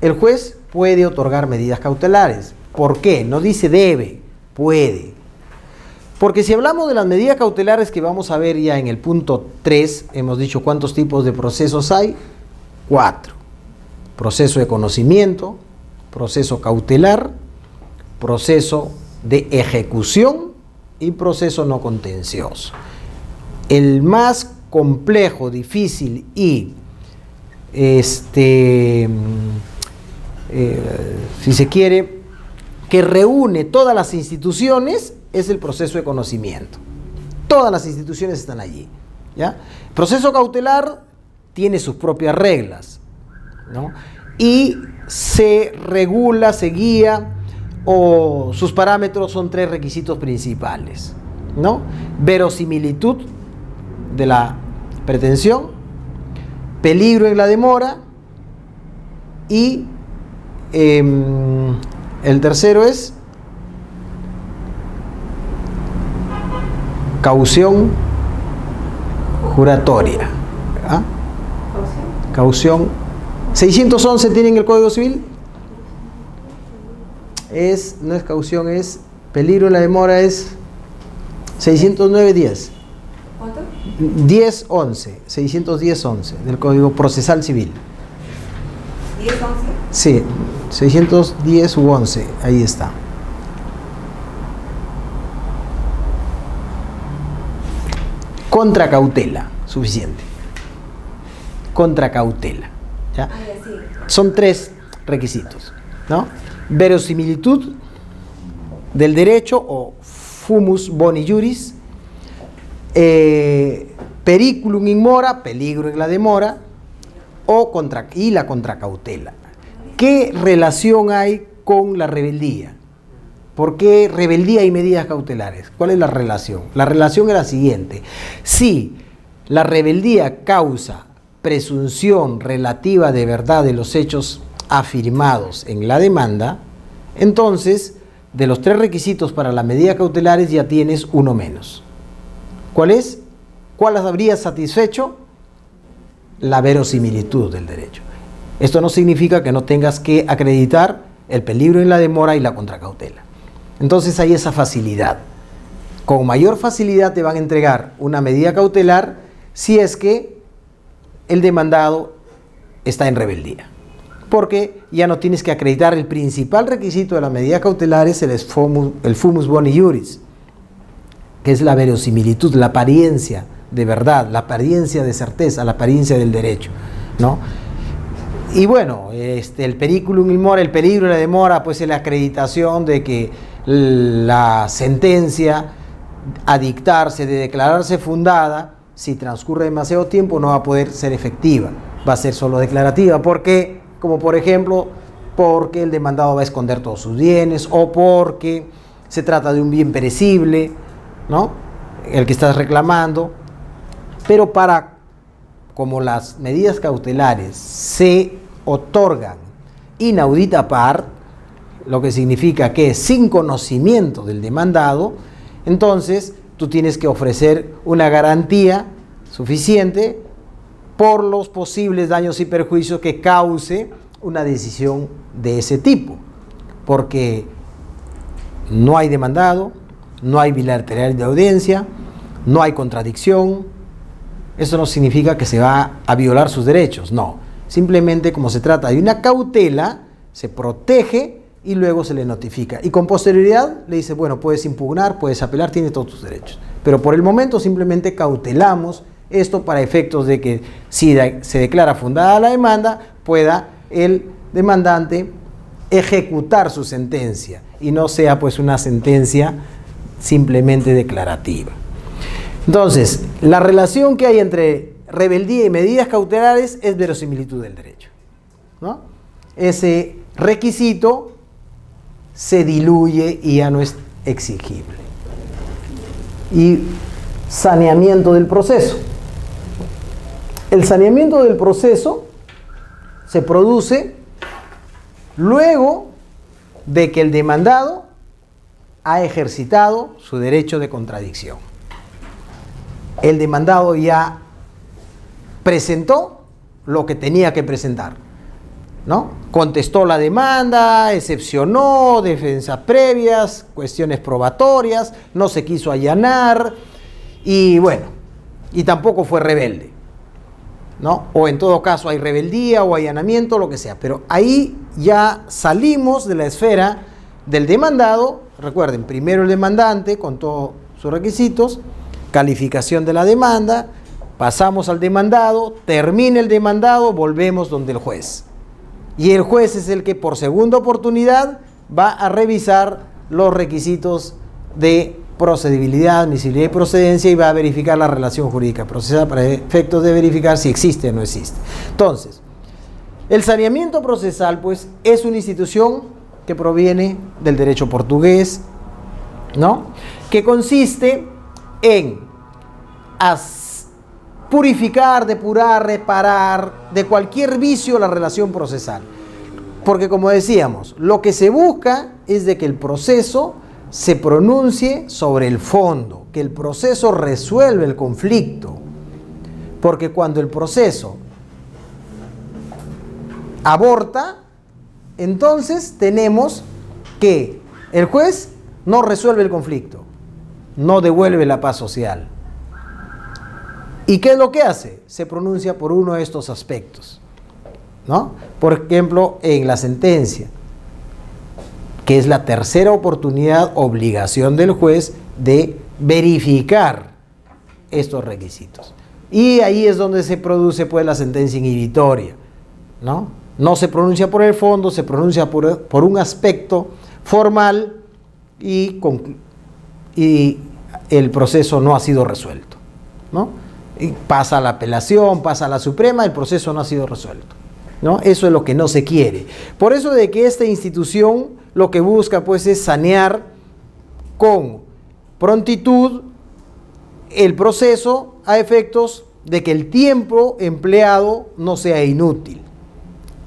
el juez puede otorgar medidas cautelares. ¿Por qué? No dice debe, puede. Porque si hablamos de las medidas cautelares que vamos a ver ya en el punto 3, hemos dicho cuántos tipos de procesos hay. 4. Proceso de conocimiento, proceso cautelar, proceso de ejecución y proceso no contencioso. El más complejo, difícil y si se quiere, que reúne todas las instituciones es el proceso de conocimiento. Todas las instituciones están allí, ¿ya? El proceso cautelar tiene sus propias reglas, ¿no? Y se regula, se guía, o sus parámetros son 3 requisitos principales, ¿no? Verosimilitud de la pretensión, peligro en la demora y el tercero es caución juratoria. ¿Ah? Caución. 611 tienen el Código Civil. No es caución, es peligro en la demora, es 609-10. ¿Cuánto? 10-11, 610-11 del Código Procesal Civil. ¿10-11? Sí, 610 u 11, ahí está. Contra cautela, suficiente. Contra cautela, ¿ya? Sí. Son 3 requisitos, ¿no? Verosimilitud del derecho o fumus boni juris, periculum in mora, peligro en la demora, y la contracautela. ¿Qué relación hay con la rebeldía? ¿Por qué rebeldía y medidas cautelares? ¿Cuál es la relación? La relación es la siguiente. Si la rebeldía causa presunción relativa de verdad de los hechos afirmados en la demanda, entonces de los 3 requisitos para las medidas cautelares ya tienes uno menos. ¿Cuál es? ¿Cuál las habría satisfecho? La verosimilitud del derecho. Esto no significa que no tengas que acreditar el peligro en la demora y la contracautela. Entonces hay esa facilidad. Con mayor facilidad te van a entregar una medida cautelar si es que el demandado está en rebeldía. Porque ya no tienes que acreditar el principal requisito de la medida cautelar, es el fumus boni iuris, que es la verosimilitud, la apariencia de verdad, la apariencia de certeza, la apariencia del derecho, ¿no? Y bueno, el periculum in mora, el peligro de la demora, pues es la acreditación de que la sentencia a dictarse, de declararse fundada, si transcurre demasiado tiempo no va a poder ser efectiva, va a ser solo declarativa. ¿Por qué? Como por ejemplo, porque el demandado va a esconder todos sus bienes, o porque se trata de un bien perecible, ¿no?, el que estás reclamando. Pero como las medidas cautelares se otorgan inaudita par, lo que significa que sin conocimiento del demandado, entonces tú tienes que ofrecer una garantía suficiente por los posibles daños y perjuicios que cause una decisión de ese tipo, porque no hay demandado, no hay bilateral de audiencia, no hay contradicción. Eso no significa que se va a violar sus derechos, no. Simplemente, como se trata de una cautela, se protege y luego se le notifica. Y con posterioridad le dice, bueno, puedes impugnar, puedes apelar, tienes todos tus derechos. Pero por el momento simplemente cautelamos esto para efectos de que si se declara fundada la demanda, pueda el demandante ejecutar su sentencia y no sea pues una sentencia simplemente declarativa. Entonces, la relación que hay entre rebeldía y medidas cautelares es verosimilitud del derecho, ¿no? Ese requisito se diluye y ya no es exigible. Y saneamiento del proceso. El saneamiento del proceso se produce luego de que el demandado ha ejercitado su derecho de contradicción. El demandado ya presentó lo que tenía que presentar, ¿no? Contestó la demanda, excepcionó, defensas previas, cuestiones probatorias, no se quiso allanar y bueno, y tampoco fue rebelde, ¿no? O en todo caso hay rebeldía o allanamiento, lo que sea, pero ahí ya salimos de la esfera del demandado. Recuerden, primero el demandante con todos sus requisitos, calificación de la demanda, pasamos al demandado, termina el demandado, volvemos donde el juez. Y el juez es el que por segunda oportunidad va a revisar los requisitos de procedibilidad, admisibilidad y procedencia y va a verificar la relación jurídica procesal para efectos de verificar si existe o no existe. Entonces, el saneamiento procesal pues es una institución que proviene del derecho portugués, ¿no?, que consiste en purificar, depurar, reparar de cualquier vicio la relación procesal. Porque como decíamos, lo que se busca es de que el proceso se pronuncie sobre el fondo, que el proceso resuelva el conflicto. Porque cuando el proceso aborta, entonces tenemos que el juez no resuelve el conflicto, no devuelve la paz social. ¿Y qué es lo que hace? Se pronuncia por uno de estos aspectos, ¿no? Por ejemplo, en la sentencia, que es la tercera oportunidad, obligación del juez de verificar estos requisitos. Y ahí es donde se produce pues la sentencia inhibitoria, ¿no? No se pronuncia por el fondo, se pronuncia por un aspecto formal y el proceso no ha sido resuelto, ¿no? Y pasa a la apelación, pasa a la Suprema, el proceso no ha sido resuelto, ¿no? Eso es lo que no se quiere. Por eso de que esta institución lo que busca pues es sanear con prontitud el proceso a efectos de que el tiempo empleado no sea inútil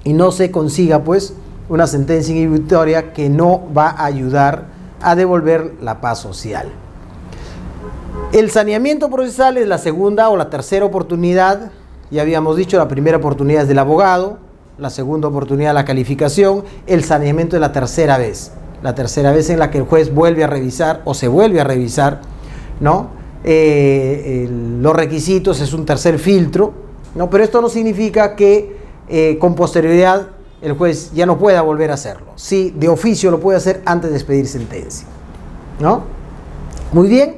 y no se consiga pues una sentencia inhibitoria que no va a ayudar a devolver la paz social. El saneamiento procesal es la segunda o la tercera oportunidad. Ya habíamos dicho, la primera oportunidad es del abogado, la segunda oportunidad la calificación, el saneamiento es la tercera vez en la que el juez vuelve a revisar o se vuelve a revisar, ¿no? Los requisitos, es un tercer filtro, ¿no? Pero esto no significa que con posterioridad el juez ya no pueda volver a hacerlo. Sí, de oficio lo puede hacer antes de expedir sentencia, ¿no? Muy bien,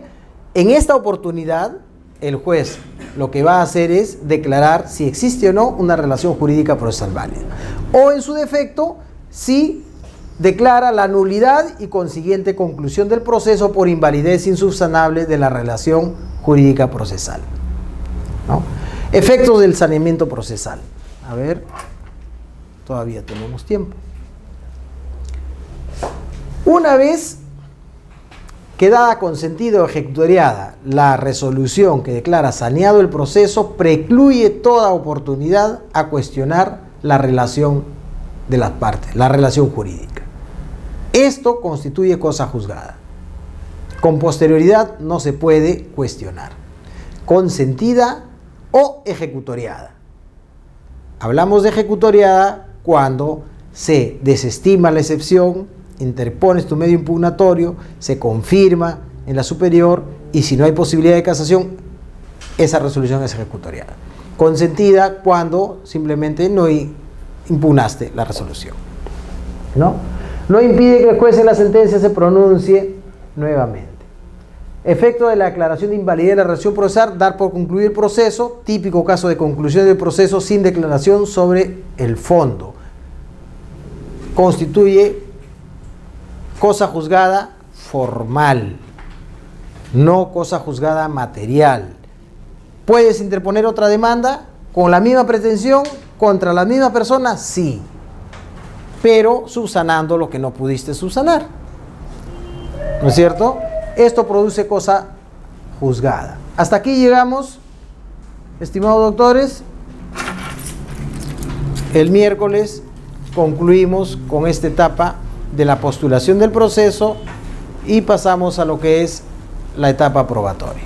en esta oportunidad el juez lo que va a hacer es declarar si existe o no una relación jurídica procesal válida. O en su defecto, si declara la nulidad y consiguiente conclusión del proceso por invalidez insubsanable de la relación jurídica procesal, ¿no? Efectos del saneamiento procesal. A ver, todavía tenemos tiempo. Una vez quedada consentida o ejecutoriada la resolución que declara saneado el proceso, precluye toda oportunidad a cuestionar la relación de las partes, la relación jurídica. Esto constituye cosa juzgada. Con posterioridad no se puede cuestionar. Consentida o ejecutoriada. Hablamos de ejecutoriada cuando se desestima la excepción, interpones tu medio impugnatorio, se confirma en la superior y si no hay posibilidad de casación, esa resolución es ejecutoriada. Consentida cuando simplemente no impugnaste la resolución, ¿no? No impide que el juez en la sentencia se pronuncie nuevamente. Efecto de la declaración de invalidez de la relación procesal, dar por concluido el proceso, típico caso de conclusión del proceso sin declaración sobre el fondo. Constituye cosa juzgada formal, no cosa juzgada material. ¿Puedes interponer otra demanda con la misma pretensión contra la misma persona? Sí, pero subsanando lo que no pudiste subsanar, ¿no es cierto? Esto produce cosa juzgada. Hasta aquí llegamos, estimados doctores. El miércoles concluimos con esta etapa de la postulación del proceso y pasamos a lo que es la etapa probatoria.